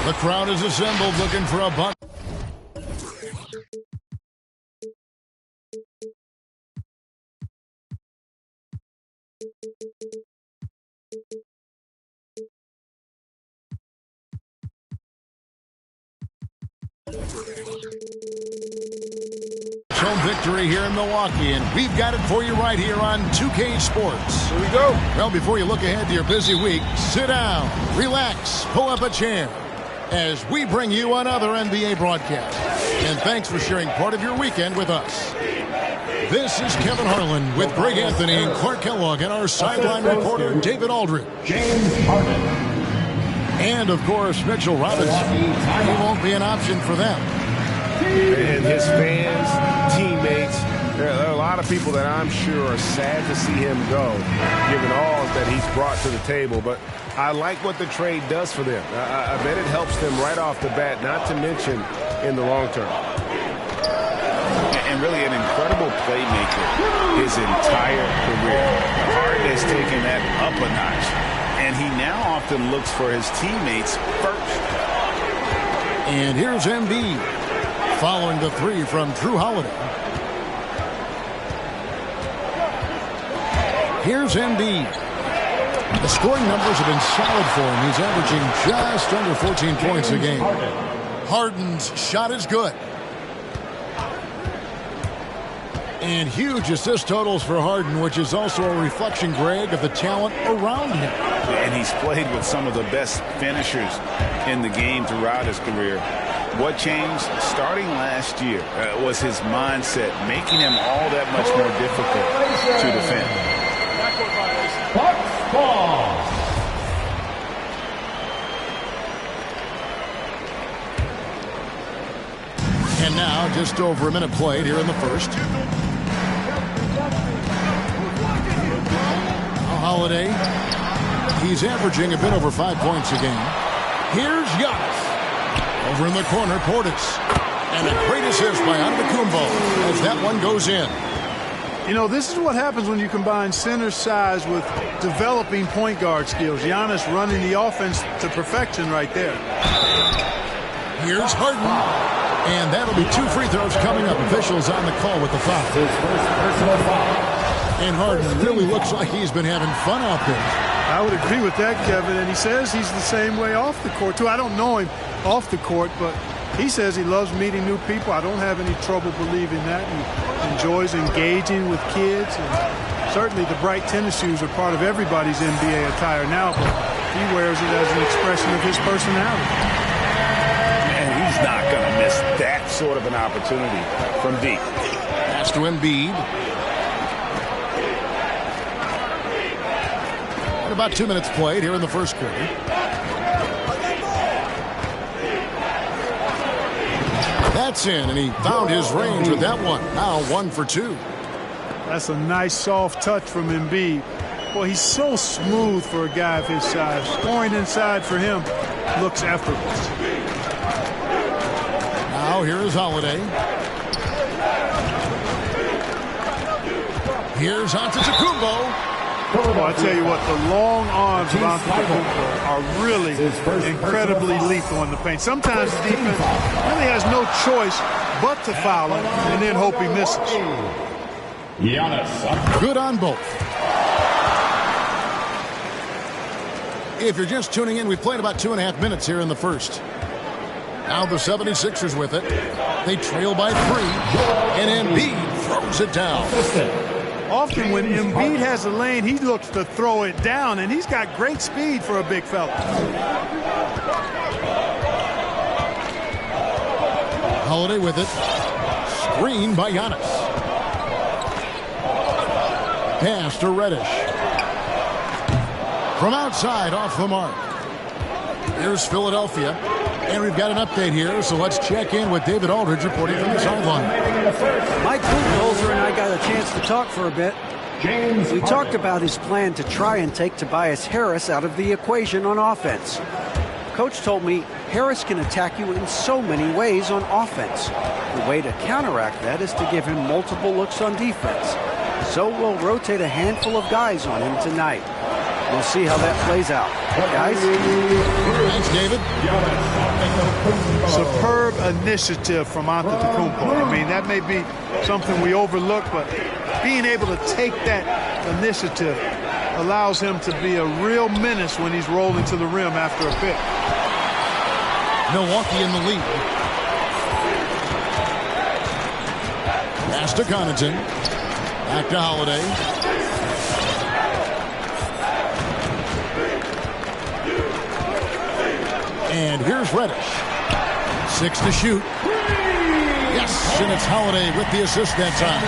The crowd is assembled looking for a bunt. Shown victory here in Milwaukee, and we've got it for you right here on 2K Sports. Here we go. Well, before you look ahead to your busy week, sit down, relax, pull up a chair as we bring you another NBA broadcast. And thanks for sharing part of your weekend with us. This is Kevin Harlan with Greg Anthony and Clark Kellogg and our sideline reporter, David Aldridge. James Harden. And, of course, Mitchell Robinson. He won't be an option for them. And his fans, teammates, there are a lot of people that I'm sure are sad to see him go, given all that he's brought to the table. But I like what the trade does for them. I bet it helps them right off the bat, not to mention in the long term. And really an incredible playmaker his entire career. Harden has taken that up a notch, and he now often looks for his teammates first. And here's Embiid following the three from Drew Holiday. Here's Embiid. The scoring numbers have been solid for him. He's averaging just under 14 points a game. Harden's shot is good. And huge assist totals for Harden, which is also a reflection, Greg, of the talent around him. And he's played with some of the best finishers in the game throughout his career. What changed starting last year was his mindset, making him all that much more difficult to defend. Bucks ball. And now just over a minute played here in the first. Holiday, he's averaging a bit over 5 points a game. Here's Giannis. Over in the corner, Portis. And a great assist by Antetokounmpo as that one goes in. You know, this is what happens when you combine center size with developing point guard skills. Giannis running the offense to perfection right there. Here's Harden. And that'll be 2 free throws coming up. Officials on the call with the foul. His first personal foul. And Harden really looks like he's been having fun out there. I would agree with that, Kevin. And he says he's the same way off the court, too. I don't know him off the court, but he says he loves meeting new people. I don't have any trouble believing that. He enjoys engaging with kids. And certainly the bright tennis shoes are part of everybody's NBA attire now, but he wears it as an expression of his personality. And he's not going to miss that sort of an opportunity from deep. Pass to Embiid. And about 2 minutes played here in the first quarter. That's in, and he found his range with that one. Now 1 for 2. That's a nice soft touch from Embiid. Boy, he's so smooth for a guy of his size. Scoring inside for him looks effortless. Now here is Holiday. Here's Antetokounmpo. Well, I tell you what, the long arms of Antetokounmpo are really incredibly lethal in the paint. Sometimes the defense really has no choice but to foul him and then hope he misses. Giannis. Good on both. If you're just tuning in, we've played about 2.5 minutes here in the first. Now the 76ers with it. They trail by 3, and Embiid throws it down. Often when Embiid has a lane, he looks to throw it down, and he's got great speed for a big fella. Holiday with it. Screen by Giannis. Pass to Reddish. From outside, off the mark. Here's Philadelphia. And we've got an update here, so let's check in with David Aldridge reporting from the sideline. Mike Budenholzer and I got a chance to talk for a bit. We talked about his plan to try and take Tobias Harris out of the equation on offense. Coach told me Harris can attack you in so many ways on offense. The way to counteract that is to give him multiple looks on defense. So we'll rotate a handful of guys on him tonight. We'll see how that plays out. Guys? Thanks, David. Superb initiative from Antetokounmpo. I mean, that may be something we overlook, but being able to take that initiative allows him to be a real menace when he's rolling to the rim after a pick. Milwaukee in the lead. Pass to Connaughton. Back to Holiday. And here's Reddish. 6 to shoot. Yes, and it's Holiday with the assist that time.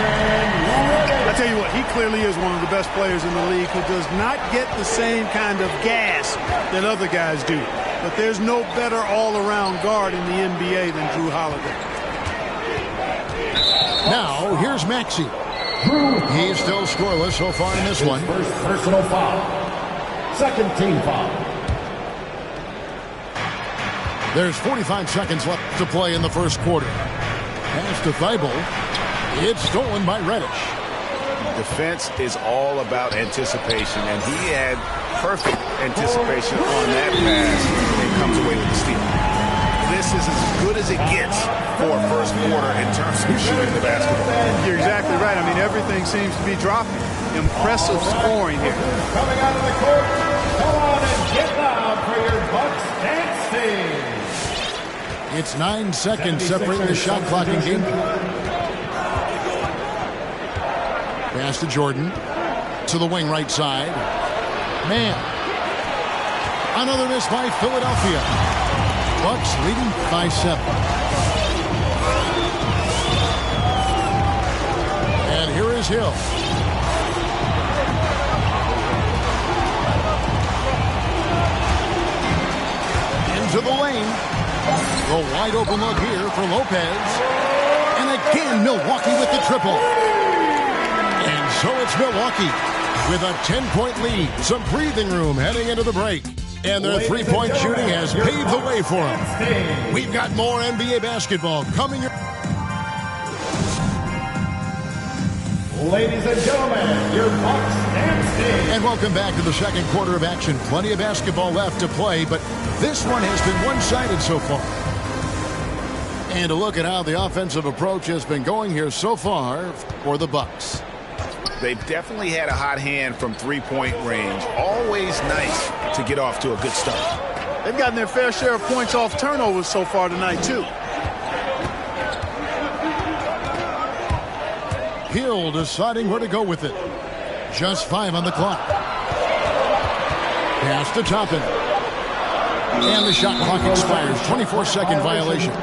I tell you what, he clearly is one of the best players in the league who does not get the same kind of gas that other guys do. But there's no better all-around guard in the NBA than Drew Holiday. Now, here's Maxey. He's still scoreless so far in this one. First personal foul. Second team foul. There's 45 seconds left to play in the first quarter. Pass to Thibault. It's stolen by Reddish. Defense is all about anticipation, and he had perfect anticipation on that pass and comes away with the steal. This is as good as it gets for a first quarter in terms of shooting the basketball. You're exactly right. I mean, everything seems to be dropping. Impressive scoring here. Coming out of the court, Come on and get loud for your Bucks dance team. It's 9 seconds separating the shot clock in game. Pass to Jordan. To the wing right side. Man. Another miss by Philadelphia. Bucks leading by 7. And here is Hill. Into the lane. The wide open look here for Lopez. And again, Milwaukee with the triple. And so it's Milwaukee with a 10-point lead. Some breathing room heading into the break. And their three-point shooting has paved the way for them. We've got more NBA basketball coming. Ladies and gentlemen, your Bucks dance team. And welcome back to the second quarter of action. Plenty of basketball left to play, but this one has been one-sided so far. And a look at how the offensive approach has been going here so far for the Bucks. They've definitely had a hot hand from three-point range. Always nice to get off to a good start. They've gotten their fair share of points off turnovers so far tonight, too. Hill deciding where to go with it. Just 5 on the clock. Pass to Toppin. And the shot clock expires. 24-second violation.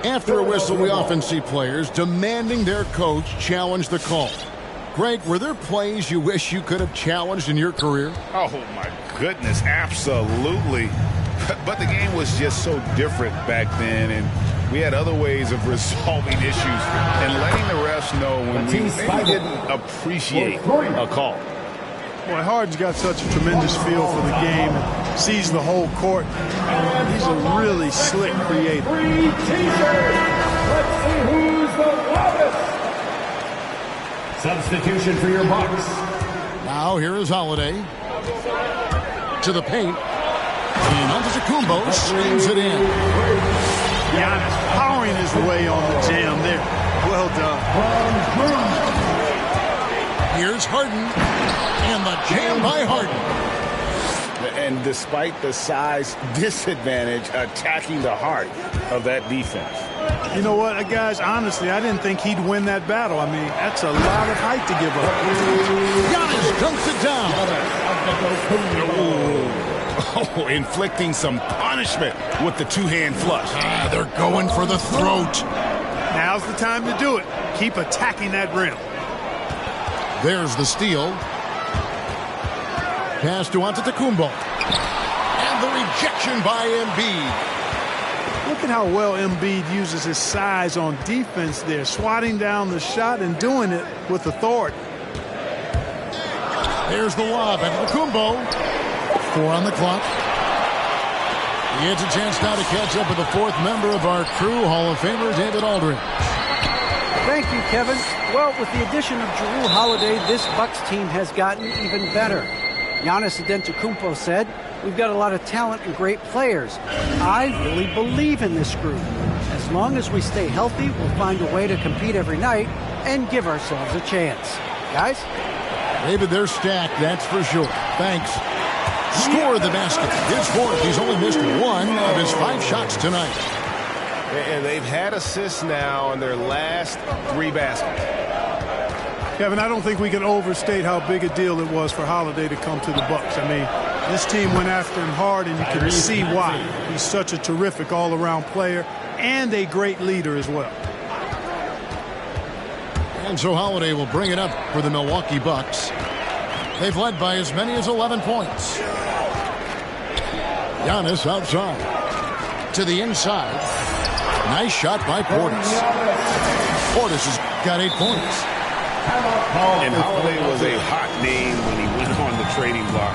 After a whistle, we often see players demanding their coach challenge the call. Greg, were there plays you wish you could have challenged in your career? Oh, my goodness, absolutely. But the game was just so different back then, and we had other ways of resolving issues and letting the refs know when we maybe didn't appreciate a call. Boy, Harden's got such a tremendous feel for the game and sees the whole court. He's a really slick creator. Free t-shirts. Let's see who's the loudest. Substitution for your Bucks. Now here is Holiday. To the paint. And Antetokounmpo slams it in. Giannis powering his way on the jam there. Well done. Here's Harden. And the jam by Harden. And despite the size disadvantage, attacking the heart of that defense. You know what, guys, honestly, I didn't think he'd win that battle. I mean, that's a lot of height to give up. Giannis dunks it down. Oh, inflicting some punishment with the two-hand flush. They're going for the throat. Now's the time to do it. Keep attacking that rim. There's the steal. Pass to Antetokounmpo. And the rejection by Embiid. Look at how well Embiid uses his size on defense there, swatting down the shot and doing it with authority. There's the lob. Antetokounmpo. 4 on the clock. He has a chance now to catch up with the fourth member of our crew, Hall of Famer David Aldridge. Thank you, Kevin. Well, with the addition of Jrue Holiday, this Bucks team has gotten even better. Giannis Antetokounmpo said, "We've got a lot of talent and great players. I really believe in this group. As long as we stay healthy, we'll find a way to compete every night and give ourselves a chance." Guys? David, they're stacked, that's for sure. Thanks. Score the basket. His fourth. He's only missed 1 of his 5 shots tonight. And they've had assists now in their last 3 baskets. Kevin, I don't think we can overstate how big a deal it was for Holiday to come to the Bucks. I mean, this team went after him hard, and you can see why. He's such a terrific all-around player and a great leader as well. And so Holiday will bring it up for the Milwaukee Bucks. They've led by as many as 11 points. Giannis outside. To the inside. Nice shot by Portis. Portis has got 8 points. And Holiday was a hot name when he went on the trading block.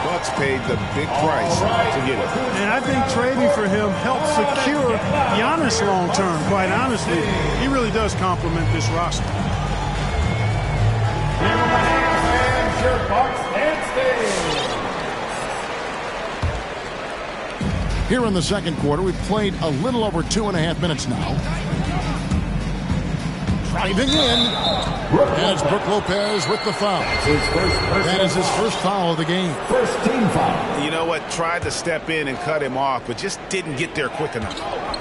Bucks paid the big price to get it. And I think trading for him helped secure Giannis long term. Quite honestly, he really does complement this roster. Your Bucks dance team. Here in the second quarter, we've played a little over 2.5 minutes now. driving in. And it's Brook Lopez with the foul. That is his first foul of the game. First team foul. You know what? Tried to step in and cut him off, but just didn't get there quick enough.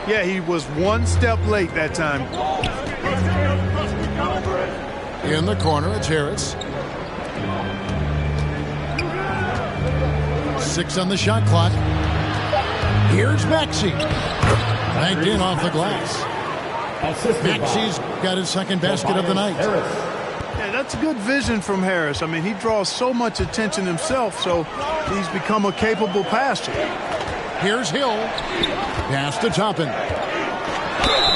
Yeah, he was one step late that time. In the corner, it's Harris. 6 on the shot clock. Here's Maxey. Banked in off the glass. Maxey's got his second basket of the night. Yeah, that's good vision from Harris. I mean, he draws so much attention himself, so he's become a capable passer. Here's Hill. Pass to Toppin.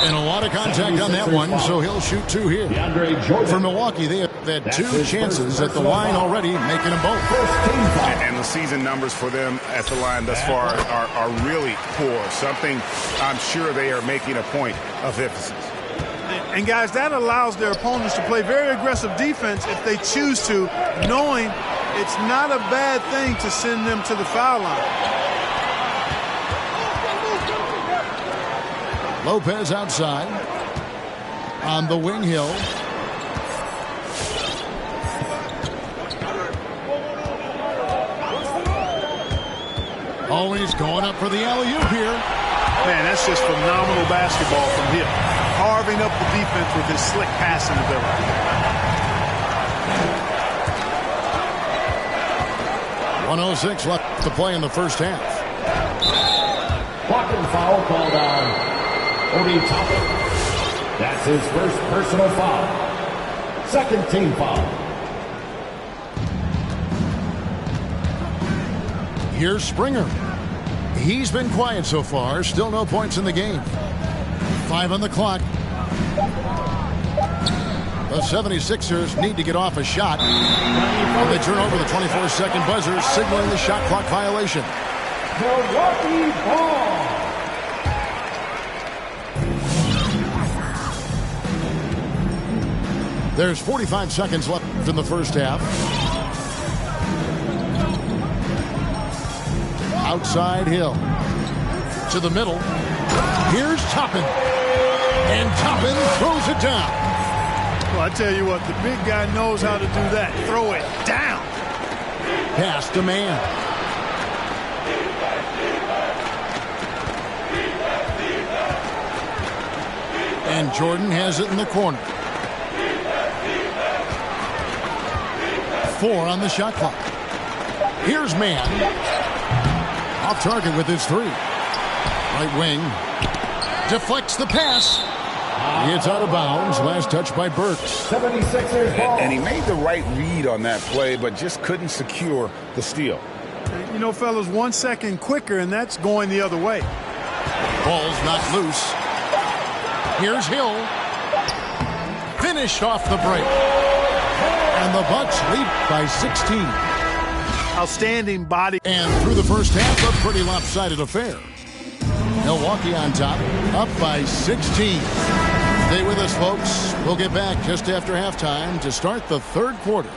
And a lot of contact on that one, so he'll shoot 2 here. For Milwaukee, they have had 2 chances at the line already, making them both. And the season numbers for them at the line thus far are really poor. Something I'm sure they are making a point of emphasis. And guys, that allows their opponents to play very aggressive defense if they choose to, knowing it's not a bad thing to send them to the foul line. Lopez outside. On the wing, Hill. Always going up for the alley-oop here. Man, that's just phenomenal basketball from Hill. Carving up the defense with his slick passing ability. 1:06 left to play in the first half. Blocking foul called on Obi Toppin. That's his first personal foul. Second team foul. Here's Springer. He's been quiet so far. Still no points in the game. 5 on the clock. The 76ers need to get off a shot. And they turn over the 24-second buzzer, signaling the shot clock violation. Milwaukee ball. There's 45 seconds left in the first half. Outside Hill. To the middle. Here's Toppin. And Toppin throws it down. Well, I tell you what, the big guy knows how to do that. Throw it down. Pass to man. And Jordan has it in the corner. 4 on the shot clock. Here's Mann. Off target with his 3. Right wing. Deflects the pass. It's out of bounds. Last touch by Burks. 76ers ball. And he made the right read on that play, but just couldn't secure the steal. You know, fellas, 1 second quicker, and that's going the other way. Ball's not loose. Here's Hill. Finished off the break. And the Bucks lead by 16. Outstanding body. And through the first half, a pretty lopsided affair. Milwaukee on top, up by 16. Stay with us, folks. We'll get back just after halftime to start the third quarter.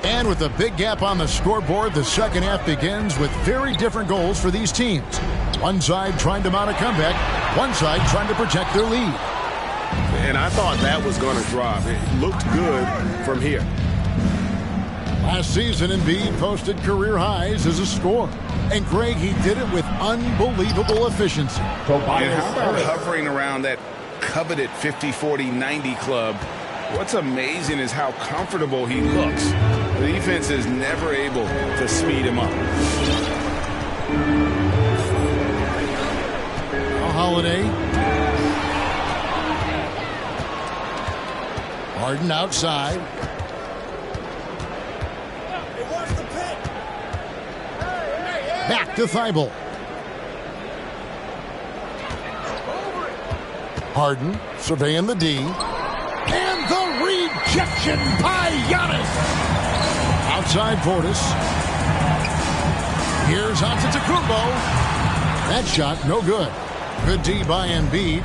And with a big gap on the scoreboard, the second half begins with very different goals for these teams. One side trying to mount a comeback, one side trying to protect their lead. And I thought that was going to drop. It looked good from here. Last season, Embiid posted career highs as a scorer. And, Greg, he did it with unbelievable efficiency. And how about hovering around that coveted 50-40-90 club? What's amazing is how comfortable he looks. The defense is never able to speed him up. Holiday. Harden outside. Back to Thibault. Harden surveying the D. And the rejection by Giannis. Outside Portis. Here's Antetokounmpo. That shot no good. Good D by Embiid.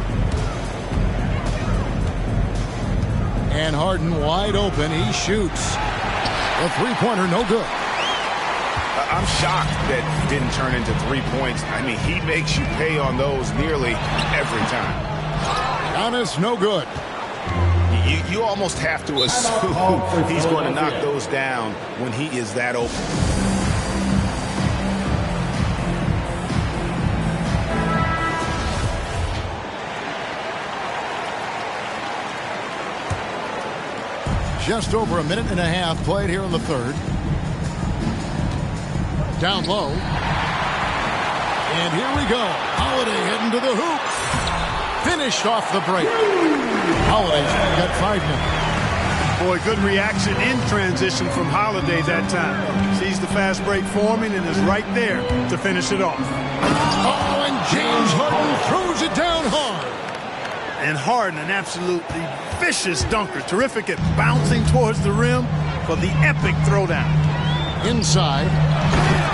And Harden wide open. He shoots. The three-pointer no good. I'm shocked that didn't turn into 3 points. I mean, he makes you pay on those nearly every time. Giannis, no good. You almost have to assume he's going to knock those down when he is that open. Just over a minute and a half played here in the third. Down low. And here we go. Holiday heading to the hoop. Finished off the break. Holiday's got 5 now. Boy, good reaction in transition from Holiday that time. Sees the fast break forming and is right there to finish it off. Oh, and James Harden throws it down hard. And Harden, an absolutely vicious dunker. Terrific at bouncing towards the rim for the epic throwdown. Inside.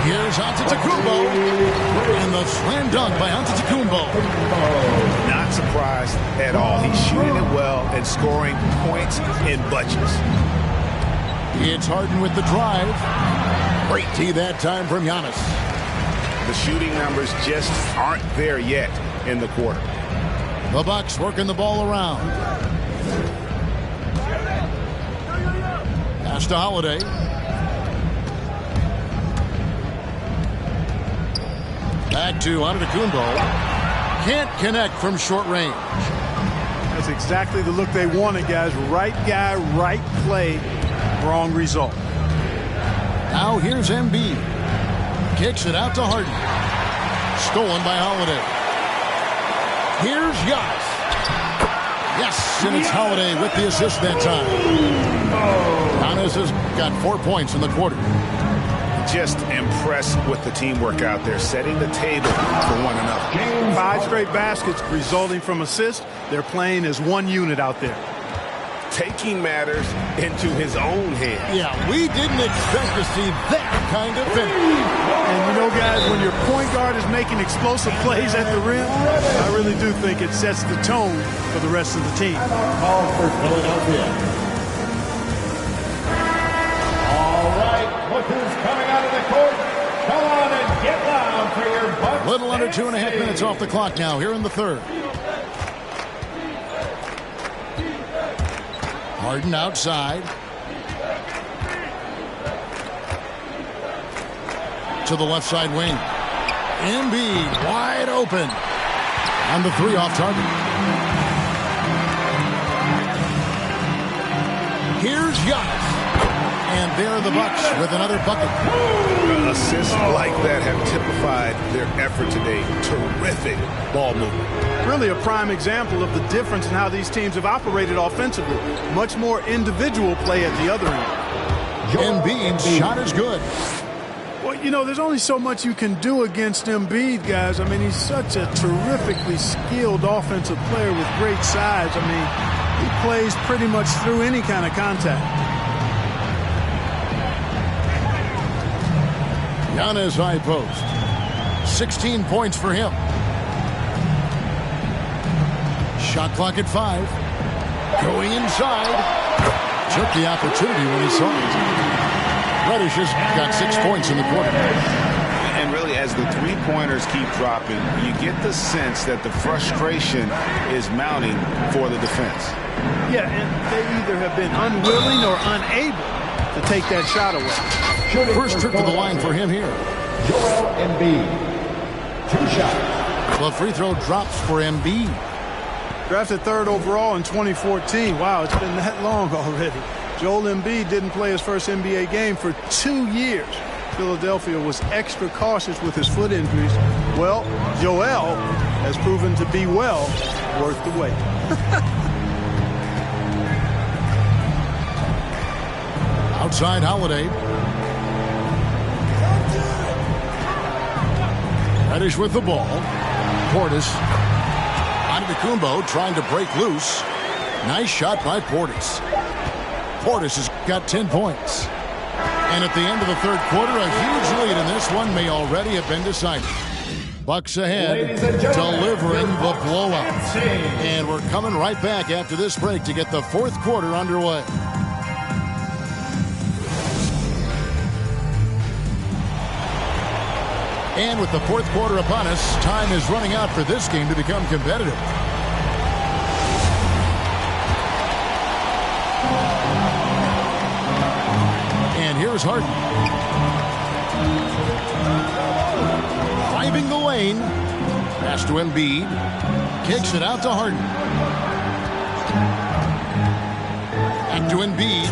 Here's Antetokounmpo. And the slam dunk by Antetokounmpo. Not surprised at all. He's shooting it well and scoring points in bunches. It's Harden with the drive. Great tee that time from Giannis. The shooting numbers just aren't there yet in the quarter. The Bucks working the ball around. Pass to Holiday. Back to Antetokounmpo. Can't connect from short range. That's exactly the look they wanted, guys. Right guy, right play, wrong result. Now here's Embiid. Kicks it out to Harden. Stolen by Holiday. Here's Giannis. Yes, and it's Holiday with the assist that time. Giannis has got 4 points in the quarter. Just impressed with the teamwork out there, setting the table for one another. 5 straight baskets resulting from assists. They're playing as one unit out there. Taking matters into his own hands. Yeah, we didn't expect to see that kind of finish. And you know, guys, when your point guard is making explosive plays at the rim, I really do think it sets the tone for the rest of the team. Call for Philadelphia. All right, look who's coming out of the court. Come on and get loud for your Bucks. Little under 2.5 minutes off the clock now here in the third. Harden outside. To the left side wing. Embiid wide open. And the 3 off target. Here's Giannis. And there are the Bucks with another bucket. Assists like that have typified their effort today. Terrific ball movement. Really a prime example of the difference in how these teams have operated offensively. Much more individual play at the other end. Embiid's shot is good. Well, you know, there's only so much you can do against Embiid, guys. I mean, he's such a terrifically skilled offensive player with great size. I mean, he plays pretty much through any kind of contact. Giannis high post. 16 points for him. Shot clock at 5. Going inside. Took the opportunity when he saw it. Reddish has got 6 points in the quarter. And really, as the three-pointers keep dropping, you get the sense that the frustration is mounting for the defense. Yeah, and they either have been unwilling or unable to take that shot away. First trip to the line for him here. Joel Embiid. 2 shots. The free throw drops for Embiid. Drafted 3rd overall in 2014. Wow, it's been that long already. Joel Embiid didn't play his first NBA game for 2 years. Philadelphia was extra cautious with his foot injuries. Well, Joel has proven to be well worth the wait. Outside Holiday. Reddish with the ball. Portis. Antetokounmpo trying to break loose. Nice shot by Portis. Portis has got 10 points. And at the end of the third quarter, a huge lead in this one may already have been decided. Bucks ahead, delivering the blowout. And we're coming right back after this break to get the fourth quarter underway. And with the fourth quarter upon us, time is running out for this game to become competitive. And here's Harden. Driving the lane. Pass to Embiid. Kicks it out to Harden. Back to Embiid.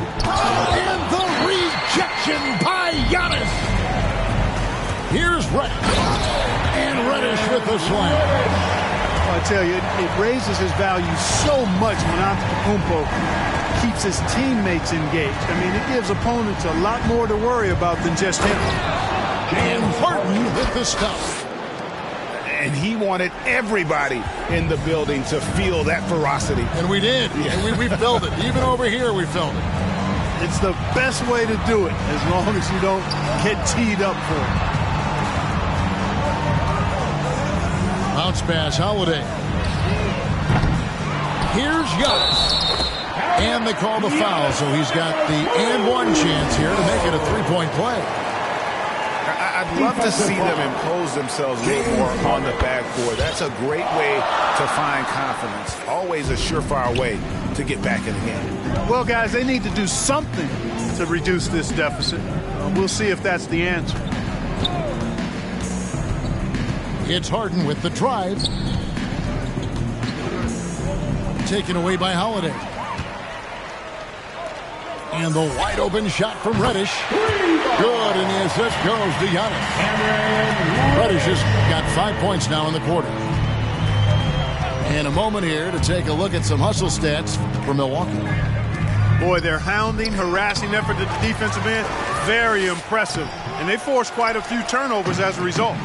And the rejection by Giannis. Here's Reddish. And Reddish with the slam. I tell you, it raises his value so much when Antetokounmpo keeps his teammates engaged. I mean, it gives opponents a lot more to worry about than just him. And Harden with the stuff. And he wanted everybody in the building to feel that ferocity. And we did. Yeah. And we felt it. Even over here, we felt it. It's the best way to do it, as long as you don't get teed up for it. Bounce pass, Holiday. Here's Giannis. And they call the foul, so he's got the and one chance here to make it a three-point play. I'd love to see them impose themselves a little more on the backboard. That's a great way to find confidence. Always a surefire way to get back in the game. Well, guys, they need to do something to reduce this deficit. We'll see if that's the answer. It's Harden with the drive. Taken away by Holiday. And the wide open shot from Reddish. Good, and the assist goes to Giannis. Reddish has got 5 points now in the quarter. And a moment here to take a look at some hustle stats for Milwaukee. Boy, their hounding, harassing effort at the defensive end, very impressive. And they forced quite a few turnovers as a result.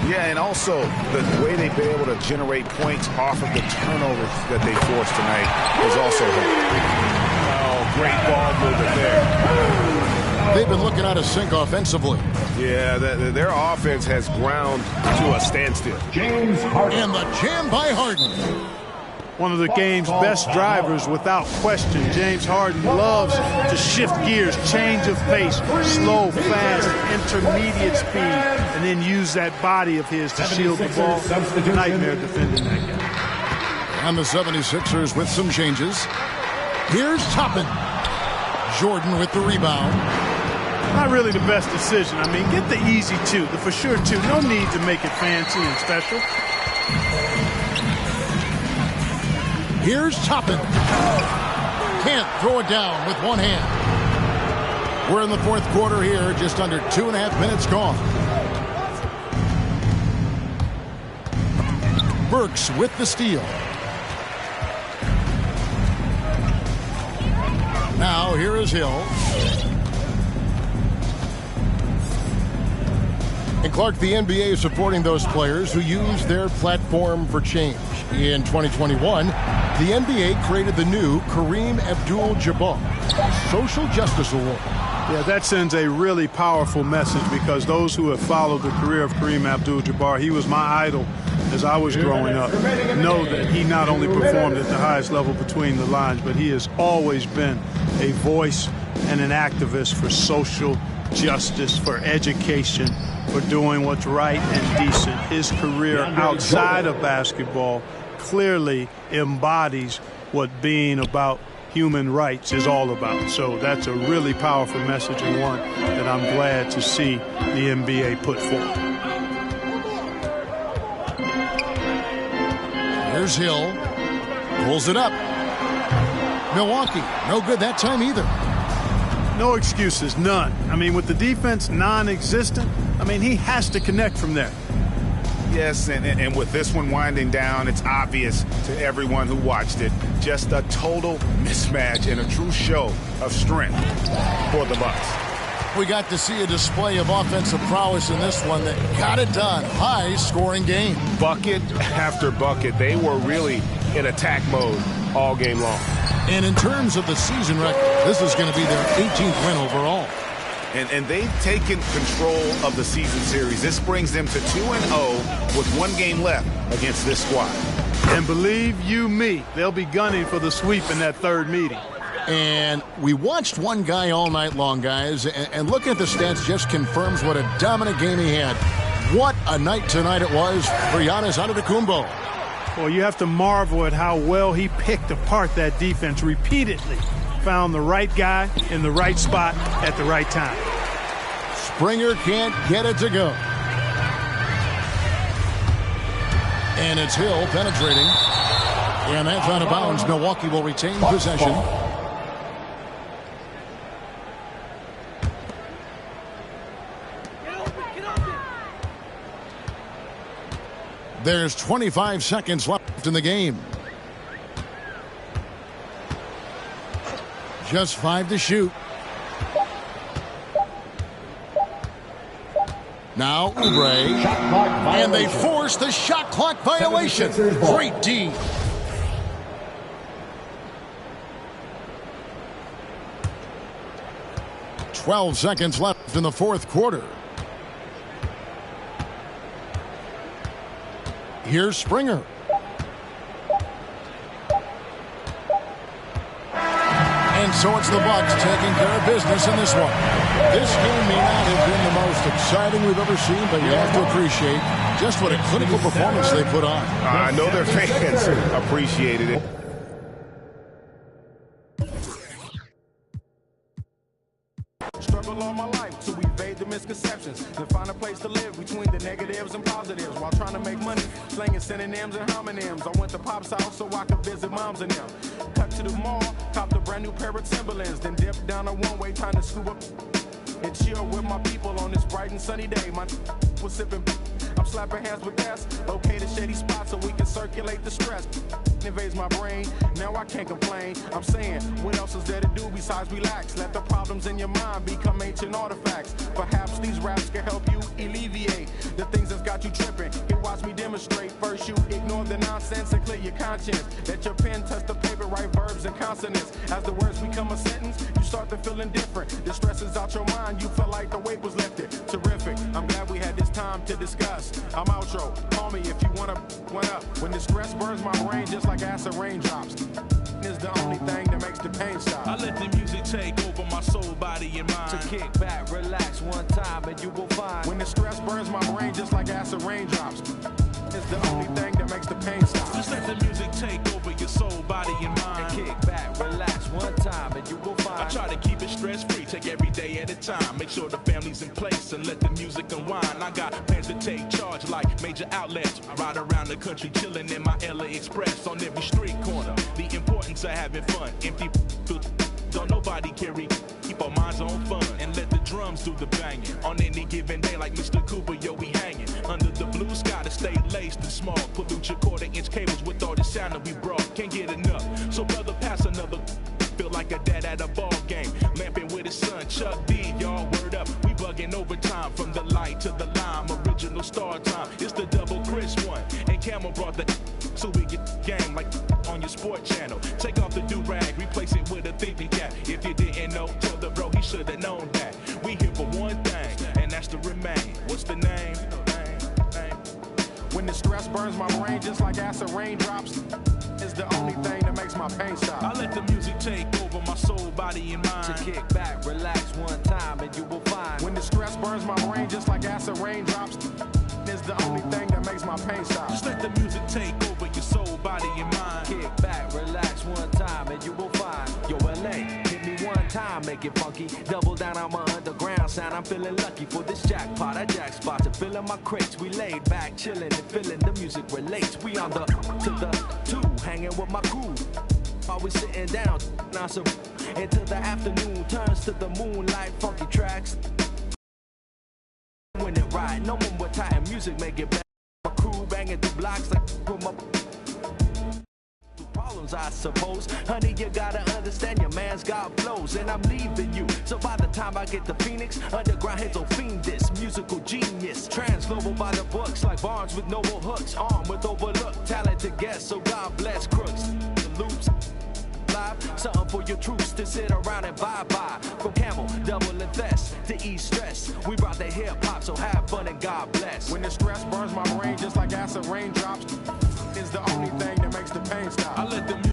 Yeah, and also the way they've been able to generate points off of the turnovers that they forced tonight is also helpful. Oh, great ball movement there. They've been looking out of sync offensively. Yeah, their offense has ground to a standstill. James Harden. And the jam by Harden. One of the game's best drivers without question. James Harden loves to shift gears, change of pace, slow, fast, intermediate speed, and then use that body of his to shield the ball. Nightmare defending that guy. And the 76ers with some changes. Here's Toppin. Jordan with the rebound. Not really the best decision. I mean, get the easy two, the for sure two. No need to make it fancy and special. Here's Toppin. Can't throw it down with one hand. We're in the fourth quarter here, just under 2.5 minutes gone. Burks with the steal. Now here is Hill. And Clark, the NBA is supporting those players who use their platform for change. In 2021, the NBA created the new Kareem Abdul-Jabbar Social Justice Award. Yeah, that sends a really powerful message because those who have followed the career of Kareem Abdul-Jabbar, he was my idol as I was growing up, know that he not only performed at the highest level between the lines, but he has always been a voice and an activist for social justice, for education, for doing what's right and decent. His career outside of basketball clearly embodies what being about human rights is all about. So that's a really powerful message and one that I'm glad to see the NBA put forth. Here's Hill. Pulls it up. Milwaukee, no good that time either. No excuses, none. I mean, with the defense non-existent, I mean, he has to connect from there. Yes, and with this one winding down, it's obvious to everyone who watched it. Just a total mismatch and a true show of strength for the Bucks. We got to see a display of offensive prowess in this one that got it done. High-scoring game. Bucket after bucket. They were really in attack mode all game long. And in terms of the season record, this is going to be their 18th win overall. And they've taken control of the season series. This brings them to 2-0 with one game left against this squad. And believe you me, they'll be gunning for the sweep in that third meeting. And we watched one guy all night long, guys, and looking at the stats just confirms what a dominant game he had. What a night tonight it was for Giannis Antetokounmpo. Well, you have to marvel at how well he picked apart that defense repeatedly. found the right guy in the right spot at the right time. Springer can't get it to go. And it's Hill penetrating. And that's out of bounds. Milwaukee will retain possession. There's 25 seconds left in the game. Just 5 to shoot. Now Oubre. And they force the shot clock violation. Great D. "12 seconds left in the fourth quarter. Here's Springer. And so it's the Bucks taking care of business in this one. This game may not have been the most exciting we've ever seen, but you have to appreciate just what a clinical performance they put on. I know their fans appreciated it. Struggle all my life to evade the misconceptions, then find a place to live between the negatives and positives while trying to make money, slinging synonyms and homonyms. I went to Pop's house so I could visit moms and them. Cut to the mall, copped a brand new pair of Timberlands, then dipped down a one-way trying to scoop up and chill with my people on this bright and sunny day. My was sipping, I'm slapping hands with gas, locate a shady spot so we can circulate the stress. Invades my brain, now I can't complain. I'm saying, what else is there to do besides relax? Let the problems in your mind become ancient artifacts. Perhaps these raps can help you alleviate the things that's got you tripping. Here, watch me demonstrate. First, you ignore the nonsense and clear your conscience. Let your pen touch the paper, write verbs and consonants. As the words become a sentence, you start to feel indifferent. The stress is out your mind, you feel like the weight was lifted. Terrific, I'm glad we had this time to discuss. I'm outro, call me if you wanna one up. When the stress burns my brain just like acid raindrops, is the only thing that makes the pain stop. I let the music take over my soul, body, and mind. To kick back, relax one time, and you will find when the stress burns my brain just like acid raindrops, it's the only thing that makes the pain stop. Just let the music take over your soul, body, and mind. And kick back, relax one time, and you will find. I try to keep it stress-free, take every day at a time. Make sure the family's in place and let the music unwind. I got plans to take charge like major outlets. Ride around the country chilling in my LA Express on every street corner. The importance of having fun. Empty don't nobody carry. Keep our minds on fun and let the drums do the banging. On any given day like Mr. Cooper, yo, we hanging. Under the blue sky to stay laced and small. Pollute your quarter-inch cables with all the sound that we brought. Can't get enough. So brother, pass another. Feel like a dad at a ball game. Lamping with his son, Chuck D, y'all word up. We bugging overtime from the light to the lime. Original star time. It's the double Chris one. And Camel brought the so we get game like on your sport channel. Take off the do-rag, replace it with a thinking cap. If you didn't know, tell the bro he should have known that. We here for one thing, and that's to remain. What's the name? When the stress burns my brain just like acid raindrops, it's the only thing that makes my pain stop. I let the music take over my soul, body, and mind. To kick back, relax one time, and you will find. When the stress burns my brain just like acid raindrops, it's the only thing that makes my pain stop. Just let the music take over your soul, body, and mind. Kick back, relax one time, and you will find. Yo, LA, hit me one time, make it funky. Double down on my underground sound. I'm feeling lucky for this jackpot. I jack spots and filling my crates. We laid back, chilling and feeling the music relates. We on the to the two, hanging with my crew. While we sitting down, until the afternoon turns to the moonlight, funky tracks. When it right, no one with tight music make it back. My crew banging through blocks like from up. Problems, I suppose. Honey, you gotta understand your man's got flows, and I'm leaving you. So by the time I get to Phoenix, underground heads will fiend this musical genius. Transglobal by the books, like Barnes with noble hooks, armed with overlooked talented guests. So God bless crooks, the loops. Something for your troops to sit around and bye-bye. From Camel, double invest to ease stress. We brought the hip-hop, so have fun and God bless. When the stress burns my brain just like acid raindrops, it's the only thing that makes the pain stop. I let the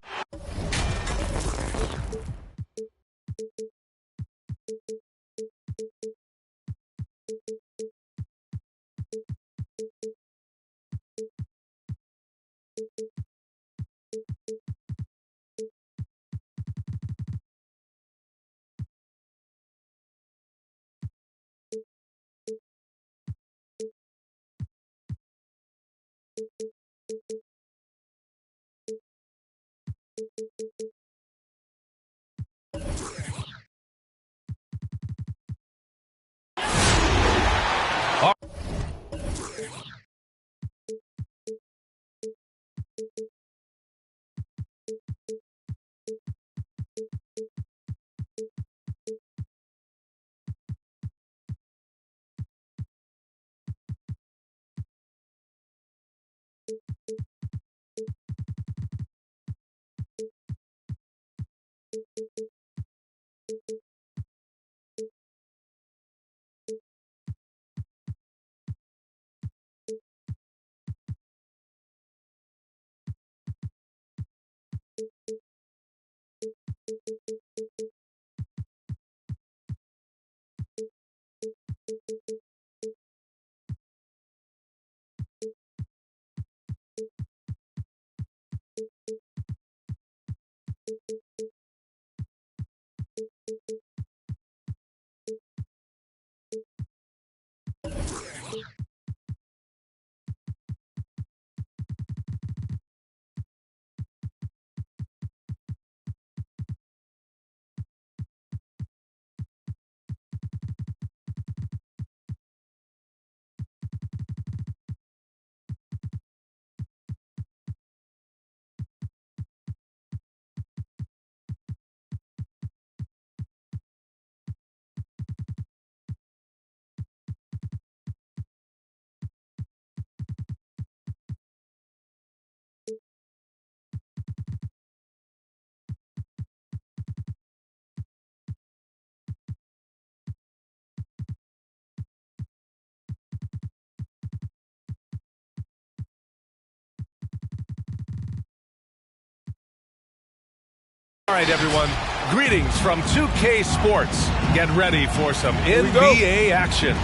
All right, everyone. Greetings from 2K Sports. Get ready for some NBA action.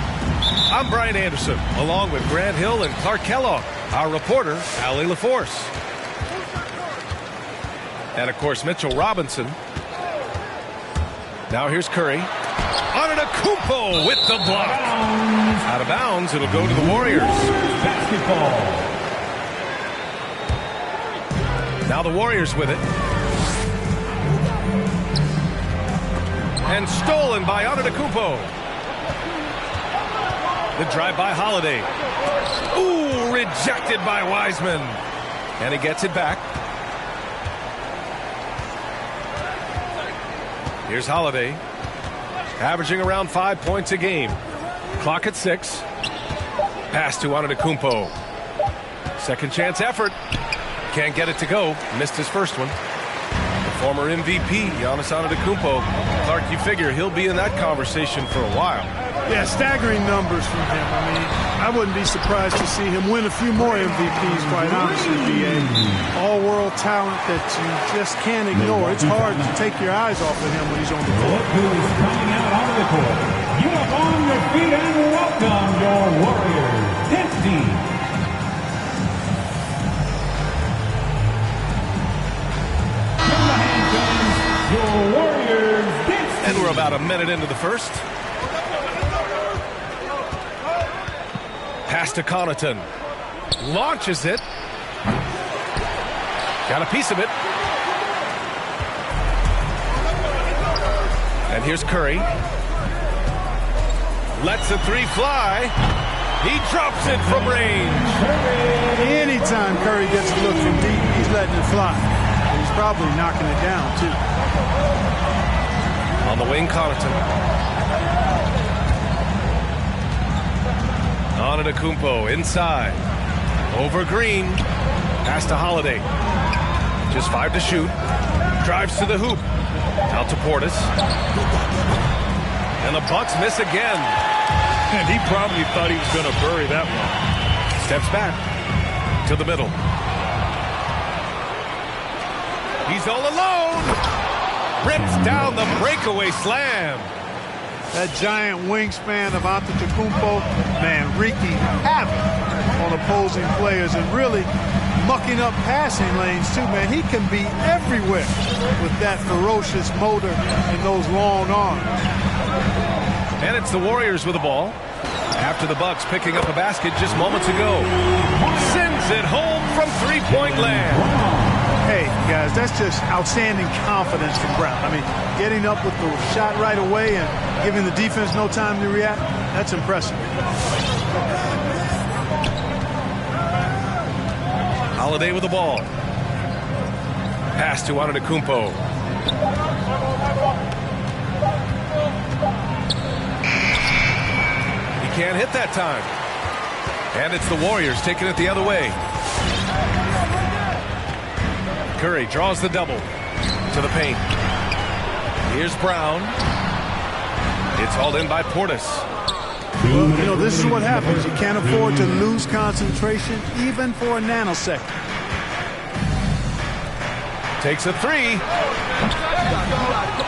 I'm Brian Anderson, along with Grant Hill and Clark Kellogg. Our reporter, Allie LaForce. And, of course, Mitchell Robinson. Now here's Curry. Antetokounmpo with the block. Out of bounds, it'll go to the Warriors. Basketball. Now the Warriors with it. And stolen by Antetokounmpo. The drive by Holiday. Ooh, rejected by Wiseman. And he gets it back. Here's Holiday. Averaging around 5 points a game. Clock at 6. Pass to Antetokounmpo. Second chance effort. Can't get it to go. Missed his first one. Former MVP, Giannis Antetokounmpo. Clark, you figure he'll be in that conversation for a while. Yeah, staggering numbers from him. I mean, I wouldn't be surprised to see him win a few more MVPs, quite honestly, B.A. All-world talent that you just can't ignore. It's hard to take your eyes off of him when he's on the court. Look who is coming out onto the court. You up on your feet and welcome your Warriors. This team. And we're about a minute into the first. Pass to Connaughton. Launches it. Got a piece of it. And here's Curry. Lets the three fly. He drops it from range. Anytime Curry gets a look from deep, he's letting it fly. He's probably knocking it down, too. On the wing, Connaughton. Antetokounmpo inside. Over Green. Pass to Holiday. Just 5 to shoot. Drives to the hoop. Out to Portis. And the Bucks miss again. And he probably thought he was going to bury that one. Steps back to the middle. He's all alone. Rips down the breakaway slam. That giant wingspan of Antetokounmpo, man, wreaking havoc on opposing players and really mucking up passing lanes too, man. He can be everywhere with that ferocious motor and those long arms. And it's the Warriors with the ball. After the Bucks picking up a basket just moments ago. Sends it home from three-point land. Hey, guys. That's just outstanding confidence from Brown. I mean, getting up with the shot right away and giving the defense no time to react, that's impressive. Holiday with the ball. Pass to Antetokounmpo. He can't hit that time. And it's the Warriors taking it the other way. Curry draws the double to the paint. Here's Brown. It's hauled in by Portis. Well, you know, this is what happens. You can't afford to lose concentration even for a nanosecond. Takes a three.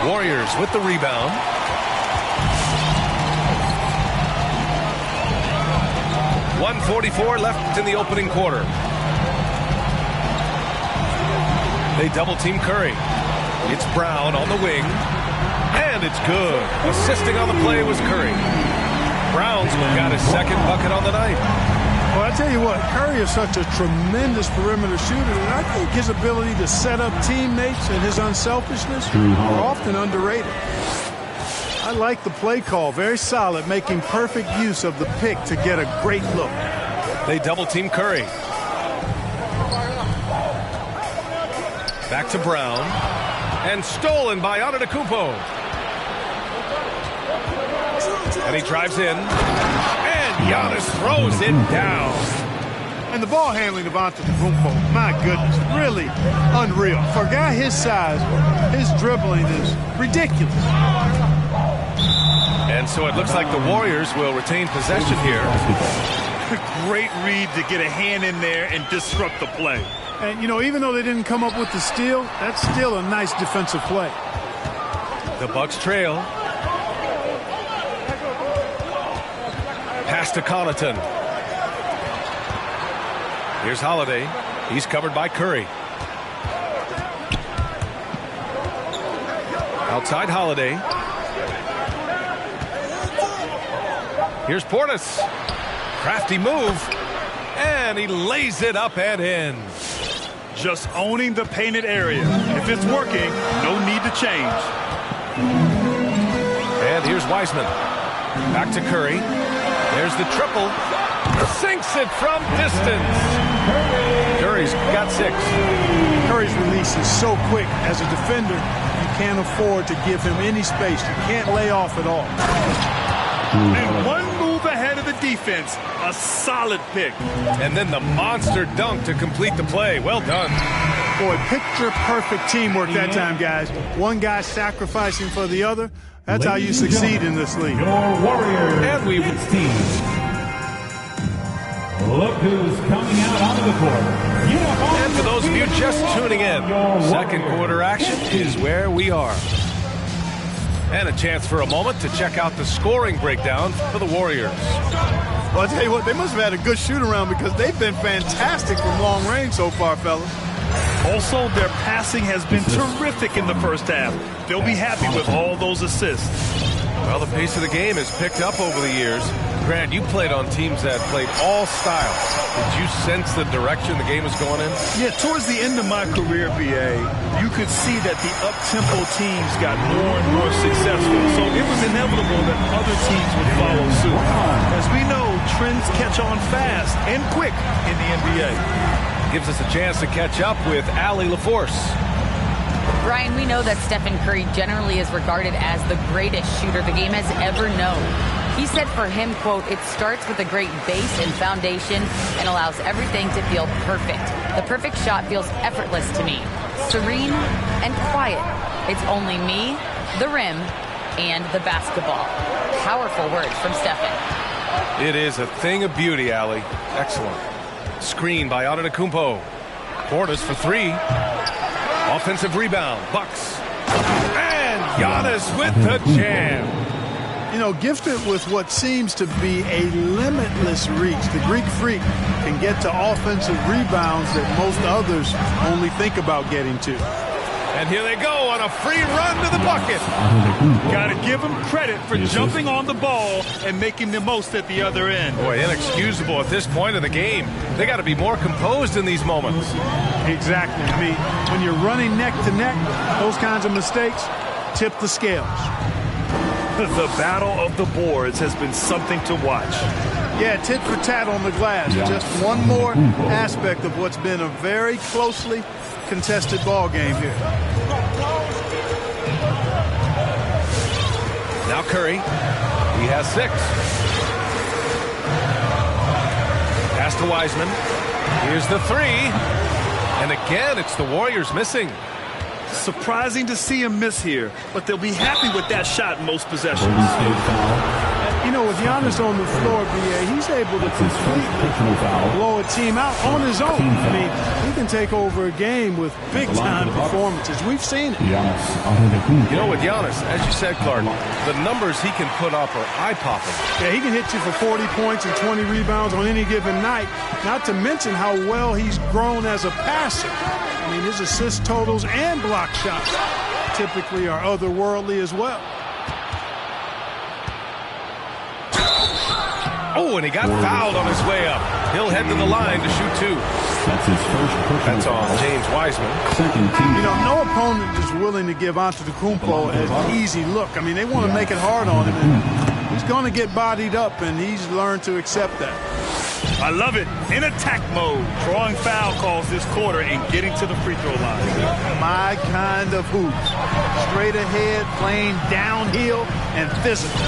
Warriors with the rebound. .144 left in the opening quarter. They double-team Curry. It's Brown on the wing. And it's good. Assisting on the play was Curry. Brown's got his second bucket on the night. Well, I tell you what, Curry is such a tremendous perimeter shooter, and I think his ability to set up teammates and his unselfishness are often underrated. I like the play call. Very solid, making perfect use of the pick to get a great look. They double-team Curry. Back to Brown. And stolen by Antetokounmpo. And he drives in. And Giannis throws it down. And the ball handling of Antetokounmpo, my goodness, really unreal. For a guy his size, his dribbling is ridiculous. And so it looks like the Warriors will retain possession here. Great read to get a hand in there and disrupt the play. And, you know, even though they didn't come up with the steal, that's still a nice defensive play. The Bucks trail. Pass to Connaughton. Here's Holiday. He's covered by Curry. Outside Holiday. Here's Portis. Crafty move. And he lays it up and in. Just owning the painted area. If it's working, no need to change. And here's Wiseman. Back to Curry. There's the triple. Sinks it from distance. Curry's got 6. Curry's release is so quick. As a defender, you can't afford to give him any space. You can't lay off at all. And one move ahead of the defense. A solid pick. And then the monster dunk to complete the play. Well done. Boy, picture-perfect teamwork that time, guys. One guy sacrificing for the other. That's how you succeed in this league. Your Warriors and we team. Look who's coming out onto the court. And for those of you just tuning in, second quarter action is where we are. And a chance for a moment to check out the scoring breakdown for the Warriors. Well, I'll tell you what, they must have had a good shoot-around because they've been fantastic from long range so far, fellas. Also, their passing has been terrific in the first half. They'll be happy with all those assists. Well, the pace of the game has picked up over the years. Grant, you played on teams that played all styles. Did you sense the direction the game was going in? Yeah, towards the end of my career, BA, you could see that the up-tempo teams got more and more successful. So it was inevitable that other teams would follow suit. As we know, trends catch on fast and quick in the NBA. Gives us a chance to catch up with Allie LaForce. Brian, we know that Stephen Curry generally is regarded as the greatest shooter the game has ever known. He said for him, quote, "It starts with a great base and foundation and allows everything to feel perfect. The perfect shot feels effortless to me. Serene and quiet. It's only me, the rim, and the basketball." Powerful words from Stephen. It is a thing of beauty, Allie. Excellent. Screen by Antetokounmpo. Portis for 3. Offensive rebound. Bucks. And Giannis with the jam. You know, gifted with what seems to be a limitless reach, the Greek Freak can get to offensive rebounds that most others only think about getting to. And here they go on a free run to the bucket. Got to give them credit for jumping on the ball and making the most at the other end. Boy, inexcusable at this point of the game. They got to be more composed in these moments. Exactly. I mean, when you're running neck to neck, those kinds of mistakes tip the scales. The battle of the boards has been something to watch. Yeah, tit for tat on the glass. Yeah. Just one more aspect of what's been a very closely contested ball game here. Now Curry. He has 6. Pass to Wiseman. Here's the 3. And again, it's the Warriors missing. Surprising to see him miss here, but they'll be happy with that shot in most possessions. You know, with Giannis on the floor, BA, he's able to completely blow a team out on his own. I mean, he can take over a game with big-time performances. We've seen it. You know, with Giannis, as you said, Clark, the numbers he can put up are eye-popping. Yeah, he can hit you for 40 points and 20 rebounds on any given night, not to mention how well he's grown as a passer. I mean, his assist totals and block shots typically are otherworldly as well. Oh, and he got fouled on his way up. He'll head to the line to shoot 2. That's his first personal That's on James Wiseman. You know, no opponent is willing to give Antetokounmpo an easy look. I mean, they want to make it hard on him. And he's going to get bodied up, and he's learned to accept that. I love it. In attack mode, drawing foul calls this quarter and getting to the free throw line. My kind of hoop. Straight ahead, playing downhill, and physical.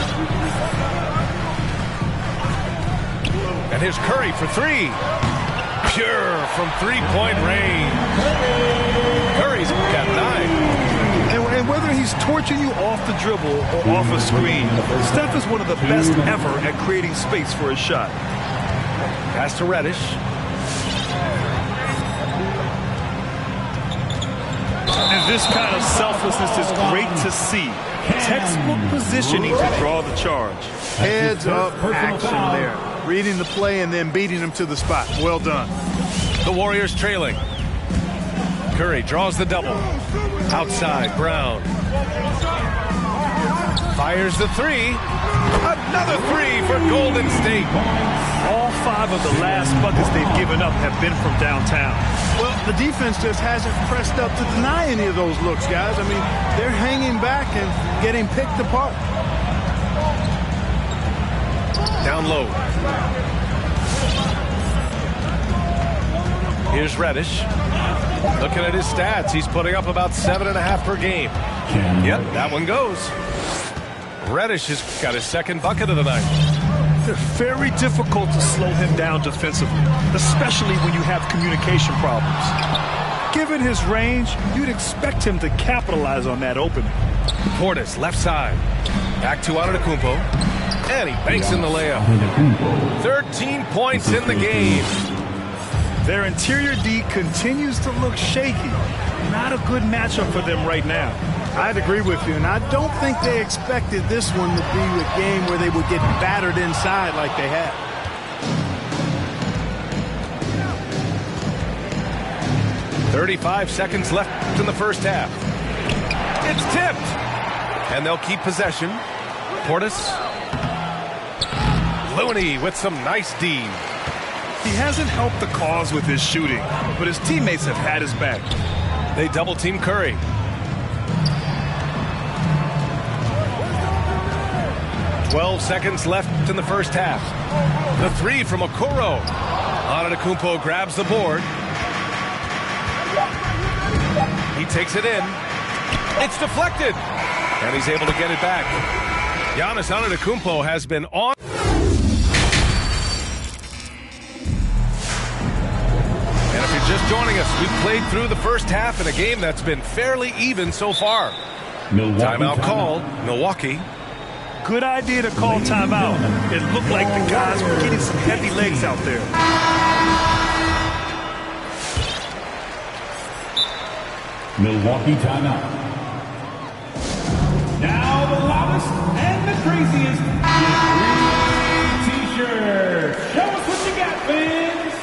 And here's Curry for 3. Pure from 3-point range. Curry's got 9. And whether he's torching you off the dribble or off a screen, Steph is one of the best ever at creating space for his shot. Pass to Reddish. And this kind of selflessness is great to see. Textbook positioning to draw the charge. Heads up action there. Reading the play and then beating him to the spot. Well done. The Warriors trailing. Curry draws the double. Outside, Brown. Fires the 3. Another 3 for Golden State. All 5 of the last buckets they've given up have been from downtown. Well, the defense just hasn't pressed up to deny any of those looks, guys. I mean, they're hanging back and getting picked apart. Down low. Here's Reddish. Looking at his stats, he's putting up about 7.5 per game. Yep, that one goes. Reddish has got his 2nd bucket of the night. They're very difficult to slow him down defensively, especially when you have communication problems. Given his range, you'd expect him to capitalize on that opening. Portis, left side. Back to Antetokounmpo. And he banks in the layup. 13 points in the game. Their interior D continues to look shaky. Not a good matchup for them right now. I'd agree with you, and I don't think they expected this one to be a game where they would get battered inside like they had. "35 seconds left in the first half. It's tipped, and they'll keep possession. Portis. Looney with some nice D. He hasn't helped the cause with his shooting, but his teammates have had his back. They double-team Curry. "12 seconds left in the first half. The 3 from Okoro. Antetokounmpo grabs the board. He takes it in. It's deflected. And he's able to get it back. Giannis Antetokounmpo has been on. And if you're just joining us, we've played through the first half in a game that's been fairly even so far. Timeout called. Milwaukee. Good idea to call timeout. It looked like the guys were getting some heavy legs out there. Milwaukee timeout. Now the loudest and the craziest T-shirt. Show us what you got, fans.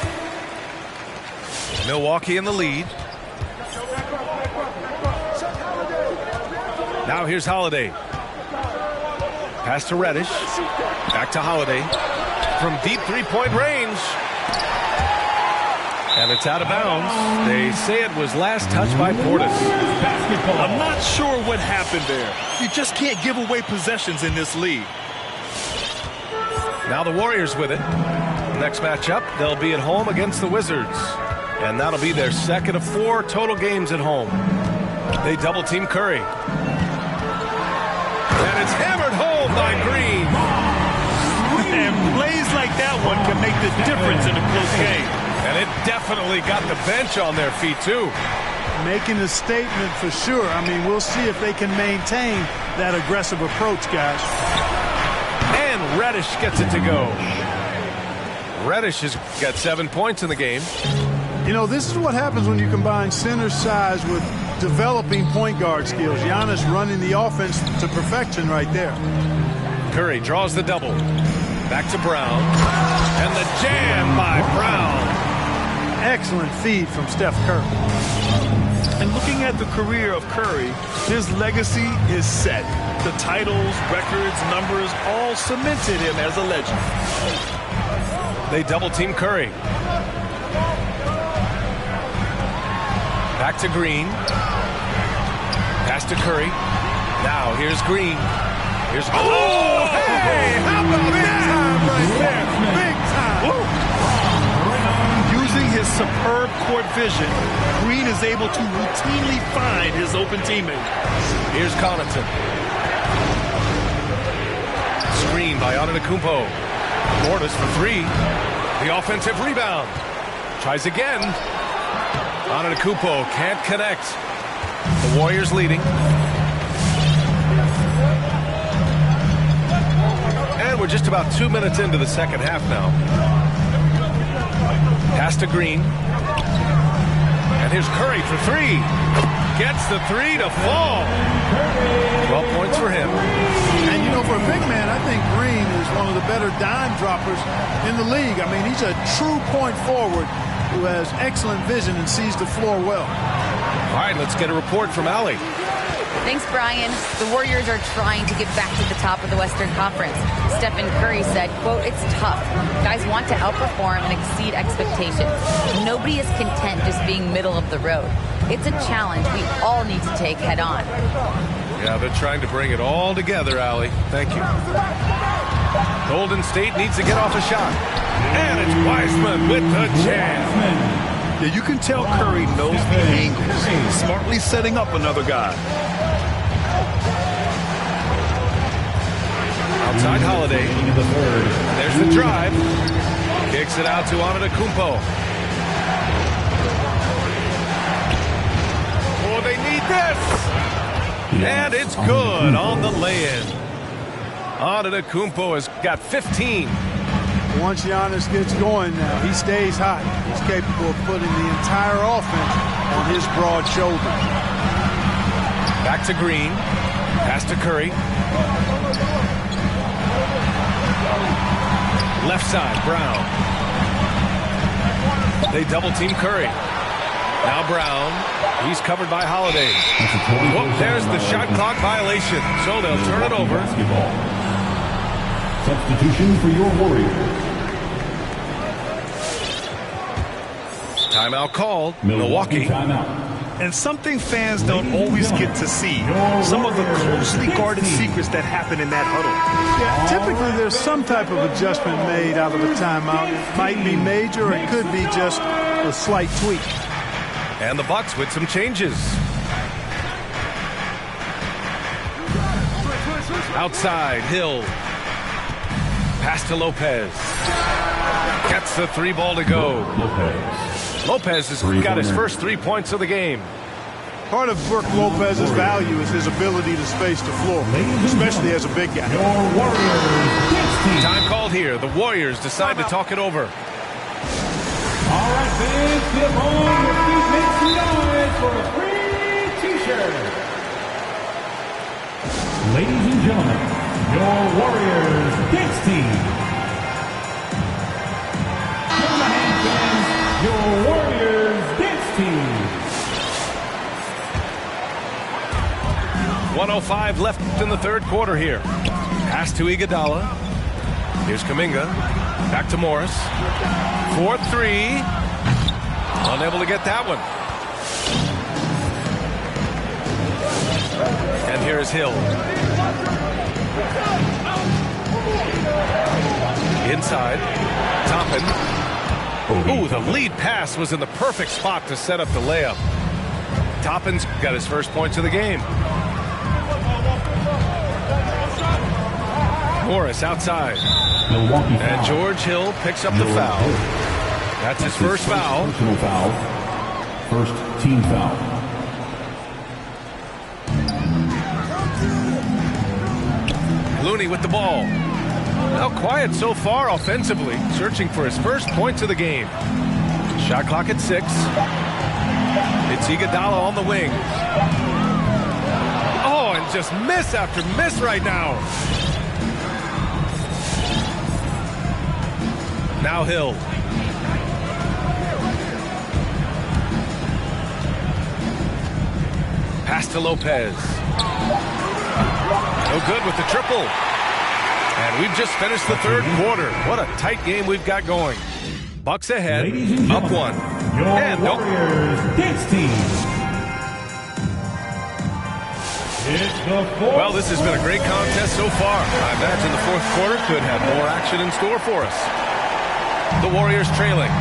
Milwaukee in the lead. Now here's Holiday. Pass to Reddish. Back to Holiday. From deep 3-point range. And it's out of bounds. They say it was last touched by Portis. I'm not sure what happened there. You just can't give away possessions in this league. Now the Warriors with it. Next matchup, they'll be at home against the Wizards. And that'll be their second of 4 total games at home. They double-team Curry. And it's hammered home by Green. And plays like that one can make the difference in a close game. And it definitely got the bench on their feet, too. Making a statement for sure. I mean, we'll see if they can maintain that aggressive approach, guys. And Reddish gets it to go. Reddish has got 7 points in the game. You know, this is what happens when you combine center size with developing point guard skills. Giannis running the offense to perfection right there. Curry draws the double. Back to Brown. And the jam by Brown. Excellent feed from Steph Curry. And looking at the career of Curry, his legacy is set. The titles, records, numbers, all cemented him as a legend. They double-team Curry. Back to Green. Pass to Curry. Now here's Green. Here's oh, hey, how about that? Right there. Big time. Using his superb court vision, Green is able to routinely find his open teammate. Here's Connaughton. Screen by Antetokounmpo. Portis for 3. The offensive rebound. Tries again. Antetokounmpo can't connect. The Warriors leading. And we're just about 2 minutes into the second half now. Pass to Green. And here's Curry for 3. Gets the 3 to fall. 12 points for him. And, you know, for a big man, I think Green is one of the better dime droppers in the league. I mean, he's a true point forward who has excellent vision and sees the floor well. All right, let's get a report from Allie. Thanks, Brian. The Warriors are trying to get back to the top of the Western Conference. Stephen Curry said, quote, "It's tough. Guys want to outperform and exceed expectations. Nobody is content just being middle of the road. It's a challenge we all need to take head on." Yeah, they're trying to bring it all together, Allie. Thank you. Golden State needs to get off a shot. And it's Wiseman with the jam. Yeah, you can tell Curry knows the angles. He's smartly setting up another guy. Outside Holiday. There's the drive. Kicks it out to Antetokounmpo. Oh, they need this. And it's good on the lay-in. Antetokounmpo has got 15. Once Giannis gets going now, he stays hot. He's capable of putting the entire offense on his broad shoulder. Back to Green. Pass to Curry. Left side, Brown. They double-team Curry. Now Brown. He's covered by Holiday. Oh, there's the shot clock violation. So they'll turn it over. Substitution for your Warriors. Timeout called. Milwaukee. Timeout. And something fans don't always get to see. Some of the closely guarded secrets that happen in that huddle. Yeah, typically there's some type of adjustment made out of a timeout. It might be major, or it could be just a slight tweak. And the Bucks with some changes. Outside, Hill. Pass to Lopez. Gets the 3 ball to go. Lopez has got his first 3 points of the game. Part of Brook Lopez's value is his ability to space the floor, especially as a big guy. Time called here. The Warriors decide to talk it over. All right, fans, get on your feet, make some noise for a free T-shirt. Ladies and gentlemen, your Warriors dance team. From the hand fans, your Warriors dance team. 1:05 left in the third quarter here. Pass to Iguodala. Here's Kuminga. Back to Morris. 4-3. Unable to get that one. And here is Hill. Inside. Toppin. Ooh, the lead pass was in the perfect spot to set up the layup. Toppin's got his first points of the game. Morris outside. And George Hill picks up the foul. That's his first foul. Personal foul. First team foul. Looney with the ball. Now quiet so far offensively, searching for his first points of the game. Shot clock at 6. It's Iguodala on the wing. Oh, and just miss after miss right now. Now Hill. Pass to Lopez. No good with the triple. And we've just finished the third quarter. What a tight game we've got going. Bucks ahead, up 1. And Warriors dance team. Well, this has been a great contest so far. I imagine the fourth quarter could have more action in store for us. The Warriors trailing.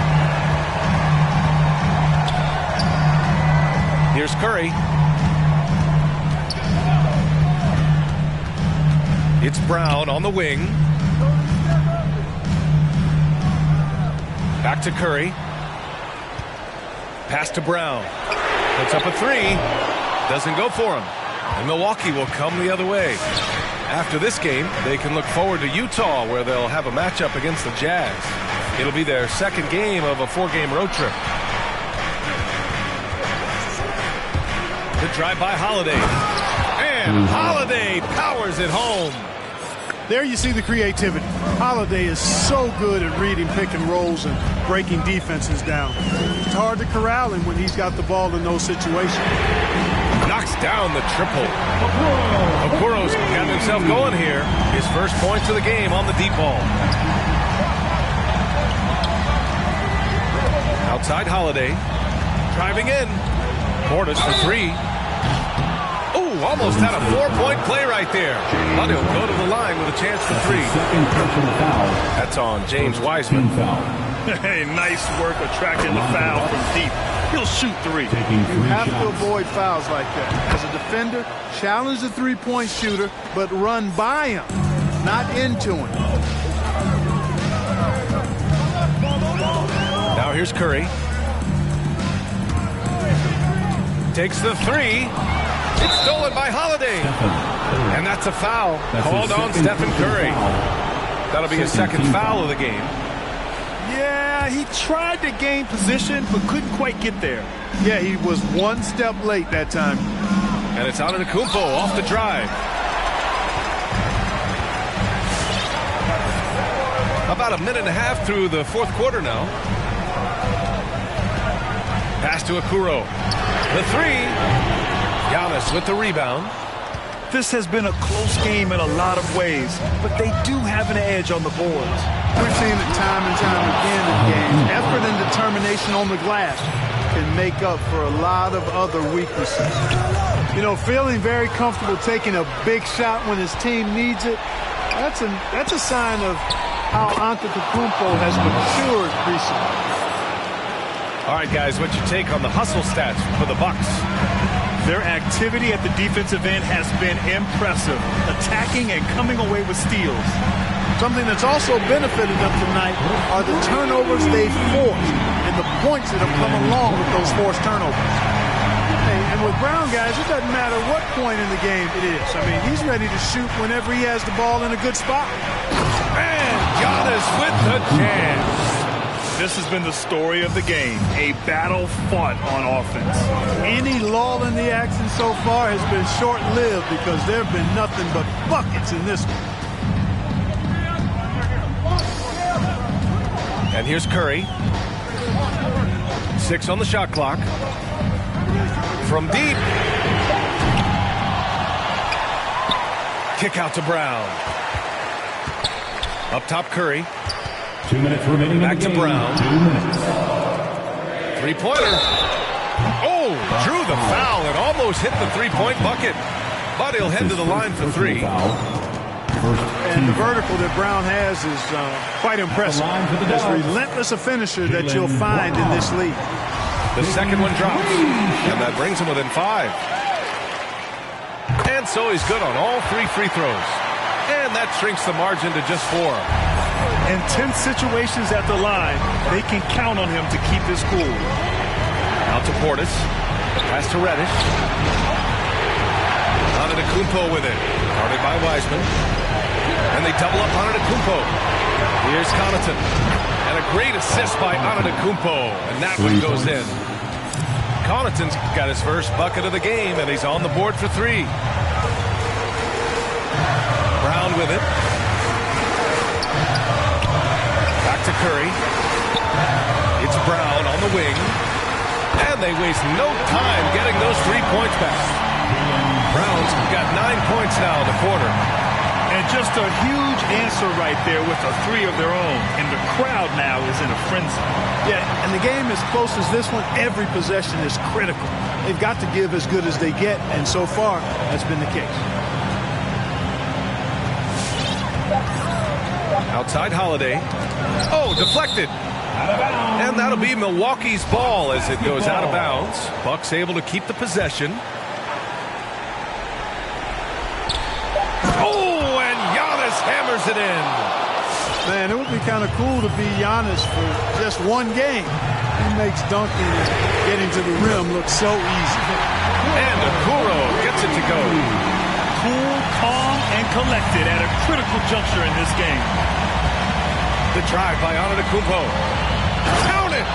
Here's Curry. It's Brown on the wing. Back to Curry. Pass to Brown. Puts up a 3. Doesn't go for him. And Milwaukee will come the other way. After this game, they can look forward to Utah, where they'll have a matchup against the Jazz. It'll be their second game of a 4-game road trip. The drive by Holiday. And Holiday powers it home. There you see the creativity. Holiday is so good at reading pick and rolls and breaking defenses down. It's hard to corral him when he's got the ball in those situations. Knocks down the triple. Okuro's got himself going here. His first points of the game on the deep ball. Outside Holiday. Driving in. Portis for 3. Ooh, almost had a 4-point play right there. But he'll go to the line with a chance for 3. That's on James Wiseman. Hey, nice work attracting the foul from deep. He'll shoot 3. You have to avoid fouls like that. As a defender, challenge the three-point shooter, but run by him, not into him. Now here's Curry. Takes the 3. It's stolen by Holiday. And that's a foul. Called on Stephen Curry. That'll be his second foul of the game. Yeah, he tried to gain position, but couldn't quite get there. Yeah, he was one step late that time. And it's Antetokounmpo off the drive. About a minute and a half through the fourth quarter now. Pass to Okuro. The 3. Giannis with the rebound. This has been a close game in a lot of ways, but they do have an edge on the boards. We're seeing it time and time again in games. Effort and determination on the glass can make up for a lot of other weaknesses. You know, feeling very comfortable taking a big shot when his team needs it, that's a sign of how Antetokounmpo has matured recently. All right, guys, what's your take on the hustle stats for the Bucks? Their activity at the defensive end has been impressive, attacking and coming away with steals. Something that's also benefited them tonight are the turnovers they've forced and the points that have come along with those forced turnovers. And with Brown, guys, it doesn't matter what point in the game it is. I mean, he's ready to shoot whenever he has the ball in a good spot. And Giannis with the chance. This has been the story of the game, a battle fought on offense. Any lull in the action so far has been short-lived because there have been nothing but buckets in this one. And here's Curry. 6 on the shot clock. From deep. Kick out to Brown. Up top, Curry. 2 minutes remaining. Back to Brown. 2 minutes. Three-pointer. Oh, drew the foul and almost hit the three-point bucket. But he'll head to the line for three. And the vertical that Brown has is quite impressive. As relentless a finisher that you'll find in this league. The second one drops, and that brings him within 5. And so he's good on all 3 free throws. And that shrinks the margin to just 4. In tense situations at the line, they can count on him to keep his cool. Out to Portis. Pass to Reddish. Antetokounmpo with it. Guarded by Wiseman. And they double up Antetokounmpo. Here's Connaughton. And a great assist by Antetokounmpo. And that one goes in. Connaughton's got his first bucket of the game, and he's on the board for 3. Brown with it. Back to Curry. It's Brown on the wing. And they waste no time getting those 3 points back. Brown's got 9 points now in the quarter. And just a huge answer right there with a 3 of their own. And the crowd now is in a frenzy. Yeah, and the game as close as this one, every possession is critical. They've got to give as good as they get, and so far, that's been the case. Outside Holiday. Oh, deflected. And that'll be Milwaukee's ball as it goes out of bounds. Bucks able to keep the possession. Oh, and Giannis hammers it in. Man, it would be kind of cool to be Giannis for just one game. He makes dunking and getting to the rim look so easy. And Okoro gets it to go. Cool, calm, and collected at a critical juncture in this game. The drive by Antetokounmpo. Count it!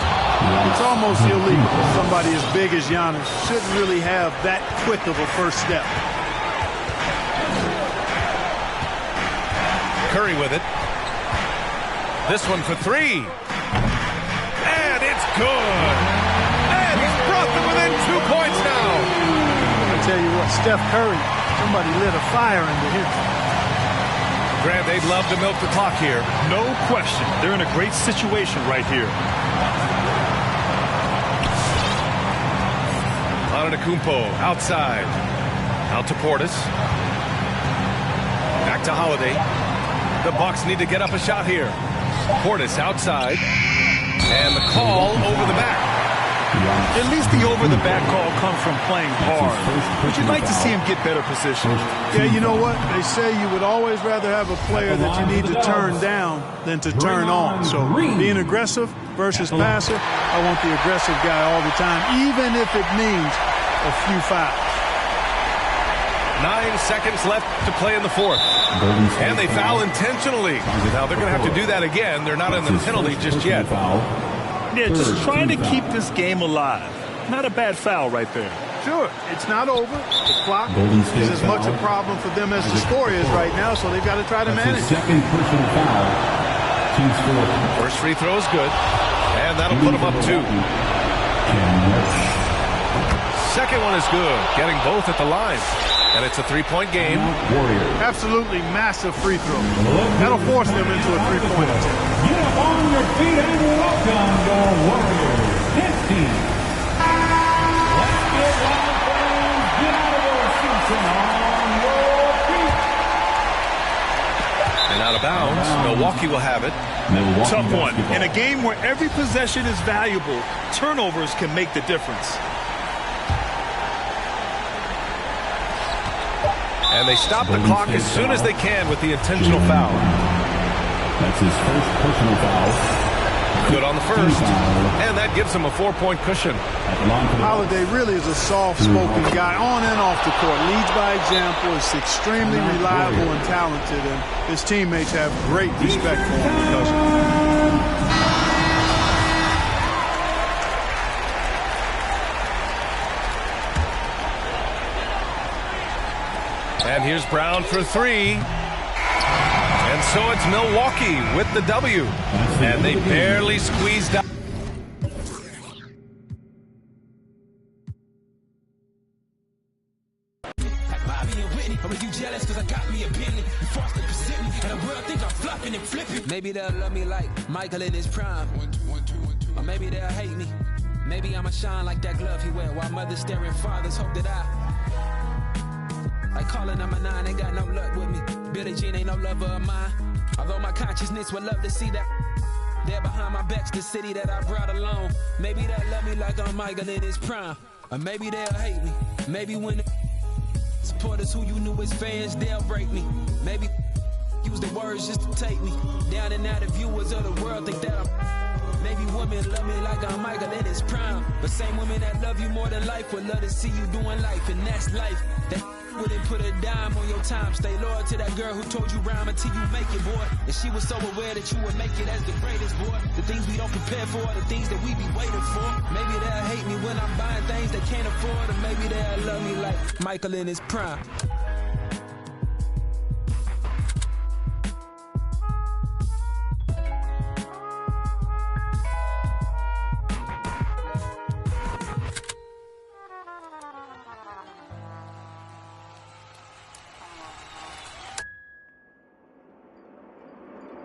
It's almost illegal. Somebody as big as Giannis shouldn't really have that quick of a first step. Curry with it. This one for 3. And it's good. And he's brought them within 2 points now. I tell you what, Steph Curry, somebody lit a fire under him. Grant, they'd love to milk the clock here. No question. They're in a great situation right here. Antetokounmpo outside. Out to Portis. Back to Holiday. The Bucks need to get up a shot here. Portis outside. And the call over the back. At least the over-the-back call comes from playing hard. But you'd like to see him get better position. Yeah, you know what? They say you would always rather have a player that you need to turn down than to turn on. So being aggressive versus passive, I want the aggressive guy all the time, even if it means a few fouls. 9 seconds left to play in the fourth. And they foul intentionally. Now they're going to have to do that again. They're not in the penalty just yet. Yeah, just trying to keep this game alive. Not a bad foul right there. Sure, it's not over. The clock is as much a problem for them as the score is right now, so they've got to try to manage it. Second personal foul. Team's fourth. First free throw is good. And that'll put them up 2. Second one is good. Getting both at the line. And it's a 3-point game. Absolutely massive free throw. That'll force them into a 3-point attempt. Get up on your feet and welcome the Warriors 15. Let's get loud, fans. Get out of your seats and on your feet. And out of bounds. Milwaukee will have it. Tough one. In a game where every possession is valuable, turnovers can make the difference. And they stop the clock as soon as they can with the intentional foul. That's his first personal foul. Good on the first. And that gives him a 4-point cushion. Holiday really is a soft-spoken guy on and off the court. Leads by example, is extremely reliable and talented, and his teammates have great respect for him because of it. And here's Brown for 3. And so it's Milwaukee with the W. And they barely squeezed out. Maybe they'll love me like Michael in his prime. Or maybe they'll hate me. Maybe I'ma shine like that glove he wear, while mothers staring fathers hope that like calling number 9, ain't got no luck with me. Billie Jean ain't no lover of mine. Although my consciousness would love to see that. There behind my back's the city that I brought along. Maybe they'll love me like I'm Michael in his prime. Or maybe they'll hate me. Maybe when the supporters who you knew as fans, they'll break me. Maybe use the words just to take me down and out. The viewers of the world think that I'm. Maybe women love me like I'm Michael in his prime. But same women that love you more than life would love to see you doing life. And that's life. That wouldn't put a dime on your time. Stay loyal to that girl who told you rhyme until you make it, boy. And she was so aware that you would make it as the greatest, boy. The things we don't prepare for are the things that we be waiting for. Maybe they'll hate me when I'm buying things they can't afford. Or maybe they'll love me like Michael in his prime.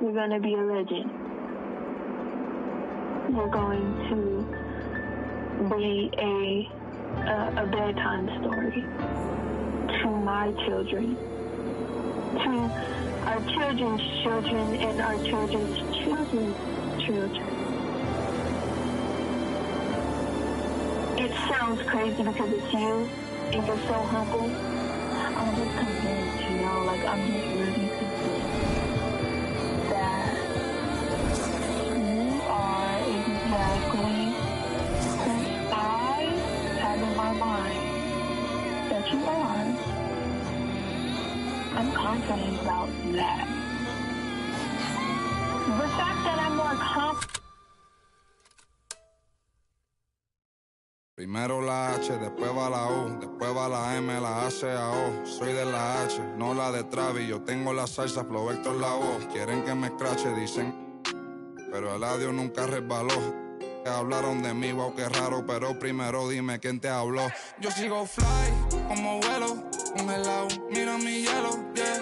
You're gonna be a legend. You're going to be a bedtime story to my children, to our children's children, and our children's children's children. It sounds crazy because it's you, and you're so humble. I'm just convinced, you know, like I'm just really convinced that you are exactly who I have in my mind that you are. I'm confident about that. The fact that I'm more confident. Primero la H, después va la U, después va la M, la A, C, A, O. Soy de la H, no la de Travis. Yo tengo la salsa, Flow Héctor la voz. Quieren que me escrache, dicen, pero el audio nunca resbaló. Hablaron de mí, wow, qué raro, pero primero dime quién te habló. Yo sigo fly, como vuelo, congelado, mira mi hielo, yeah.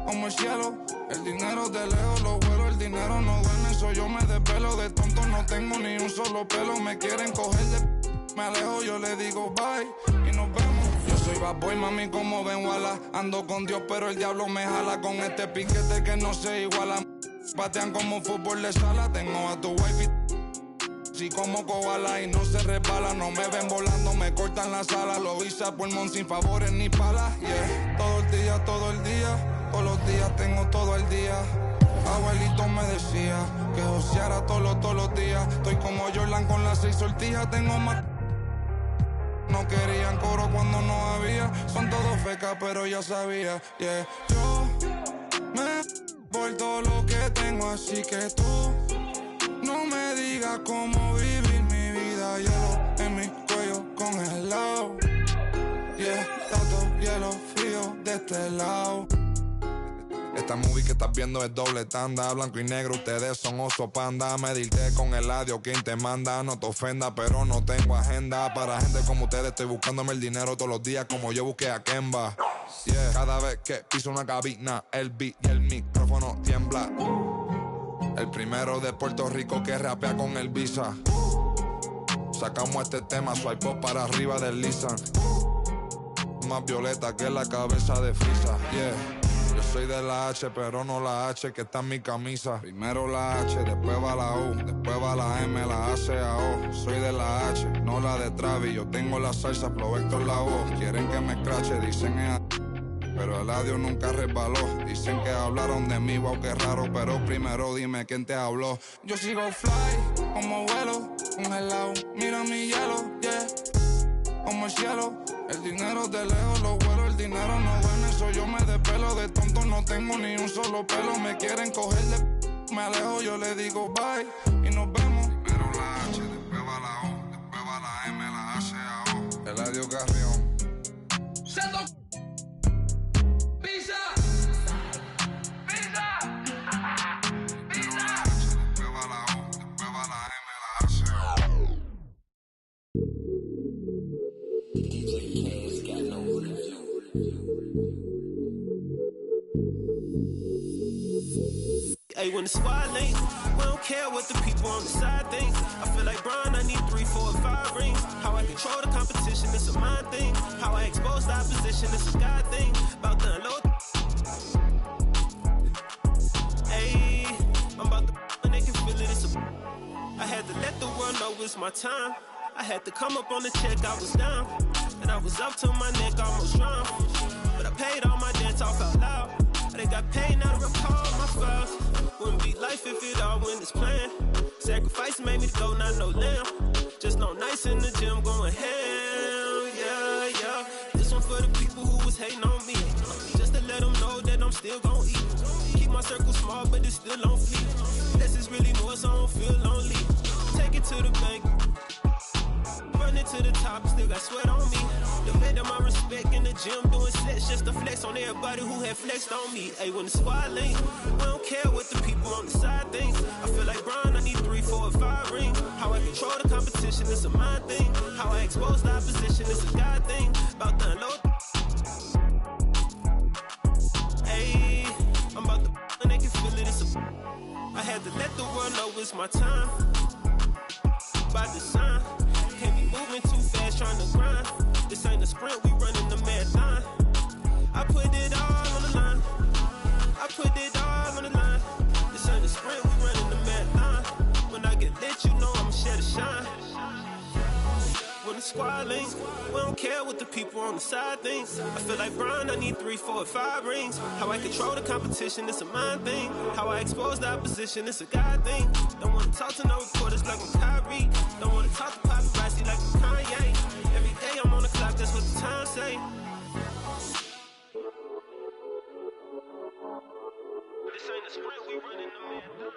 Como el cielo, el dinero de lejos, los vuelos, el dinero no duerme. Soy yo, me desvelo, de tonto no tengo ni un solo pelo. Me quieren coger de... Me alejo, yo le digo bye y nos vemos. Yo soy bad boy, mami, como ven, wala. Ando con Dios, pero el diablo me jala. Con este piquete que no se iguala. Patean como fútbol de sala. Tengo a tu wife y como koala y no se resbala. No me ven volando, me cortan la sala. Lo hice a pulmón sin favores ni palas, yeah. Todo el día, todo el día. Todos los días tengo todo el día. Abuelito me decía que joseara todos los días. Estoy como Jordan con las 6 sortijas. Tengo más. No querían coro cuando no había. Son todos fecas, pero ya sabía, yeah. Yo me por todo lo que tengo, así que tú no me digas cómo vivir mi vida. Hielo en mi cuello congelado, yeah. Tanto hielo frío de este lado. Esta movie que estás viendo es doble tanda. Blanco y negro, ustedes son oso panda. Medirte con el audio, quien te manda. No te ofenda, pero no tengo agenda. Para gente como ustedes estoy buscándome el dinero todos los días, como yo busqué a Kemba, yeah. Cada vez que piso una cabina, el beat y el micrófono tiembla. El primero de Puerto Rico que rapea con el Visa. Sacamos este tema, swipe up para arriba deslizan. Más violeta que la cabeza de Frisa, yeah. Yo soy de la H, pero no la H que está en mi camisa. Primero la H, después va la U, después va la M, la A, C, A, O. Soy de la H, no la de Travis. Yo tengo la salsa, Flow Héctor la voz. Quieren que me escrache, dicen pero el audio nunca resbaló. Dicen que hablaron de mí, wow, qué raro, pero primero dime quién te habló. Yo sigo fly, como vuelo, congelado, mira mi hielo, yeah. Como el cielo, el dinero de lejos, los vuelos, el dinero no duerme. Soy yo, me despelo, de tonto no tengo ni un solo pelo. Me quieren coger de... Me alejo, yo le digo bye y nos vemos. Primero la H, después va la U, después va la M, la A, C, A, O. Eladio Carrión. Hey, when the squad link, We don't care what the people on the side think. I feel like Brian, I need 3, 4, 5 rings. How I control the competition, it's a mind thing. How I expose the opposition, it's a God thing. About to unload. Ayy, I'm about to and they can feel it, it's a. I had to let the world know it's my time. I had to come up on the check, I was down. And I was up to my neck, almost drowned. But I paid all my debts off out loud. They got paid, now to recall my files. Wouldn't be life if it all went as planned. Sacrifice made me go, not no lamb. Just no nights in the gym going hell, yeah, yeah. This one for the people who was hating on me. Just to let them know that I'm still gon' eat. Keep my circle small, but it's still on fleek. This is really more, so I don't feel lonely. Take it to the bank. Running to the top, still got sweat on me. Defending my respect in the gym, doing sets just to flex on everybody who had flexed on me. Hey, when the squad link, we don't care what the people on the side think. I feel like Brian, I need 3, 4, 5 rings. How I control the competition, it's a mind thing. How I expose the opposition, it's a God thing. About to unload. Hey, I'm about to and they can feel it, it's a. I had to let the world know it's my time. By design. Can't be moving too fast, trying to grind. This ain't a sprint, we running the marathon. I put it all on the line. I put it all on the line. This ain't a sprint, we running the marathon. When I get lit, you know I'ma share the shine. When the squad links, we don't care what the people on the side think. I feel like Brian, I need 3, 4, 5 rings. How I control the competition, it's a mind thing. How I expose the opposition, it's a God thing. Don't wanna talk to no reporters like I'm Kyrie. Don't wanna talk to paparazzi like I'm Kanye. Every day I'm on the clock, that's what the time say. This ain't a sprint, we running the marathon.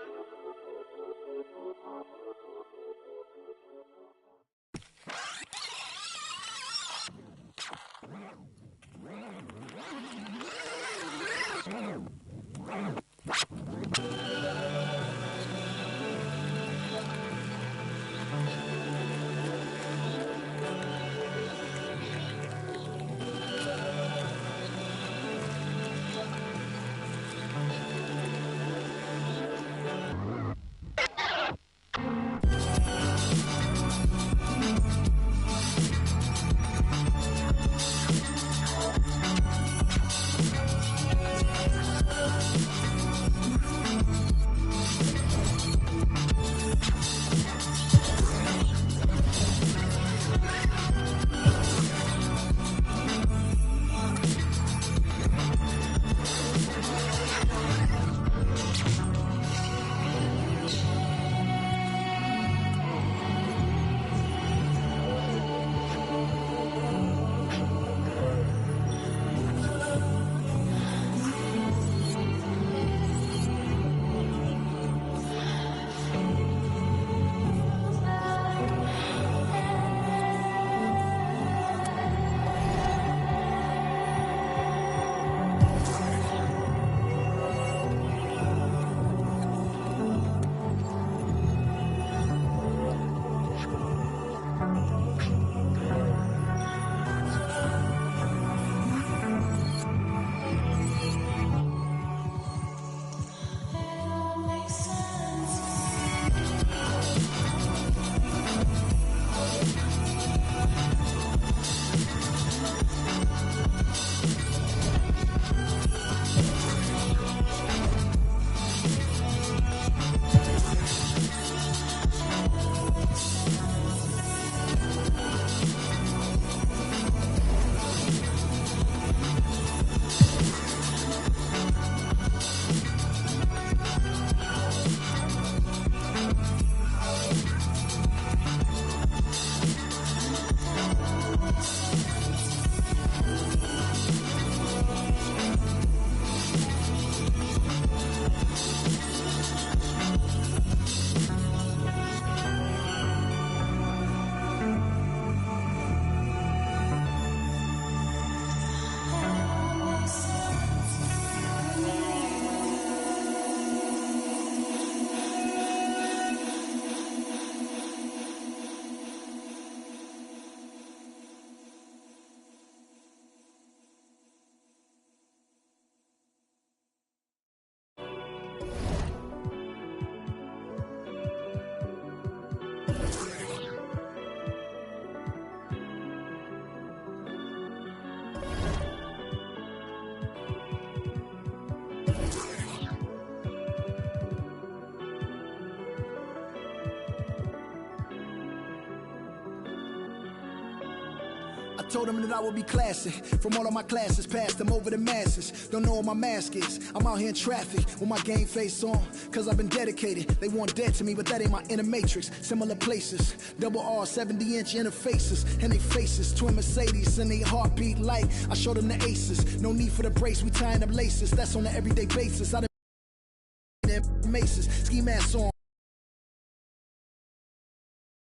I told them that I would be classic. From all of my classes, passed them over the masses. Don't know what my mask is. I'm out here in traffic with my game face on. Cause I've been dedicated. They want dead to me, but that ain't my inner matrix. Similar places. Double R, 70-inch interfaces. And they faces. Twin Mercedes and they heartbeat light. I showed them the aces. No need for the brace. We tying up laces. That's on an everyday basis. I done maces. Ski masks on.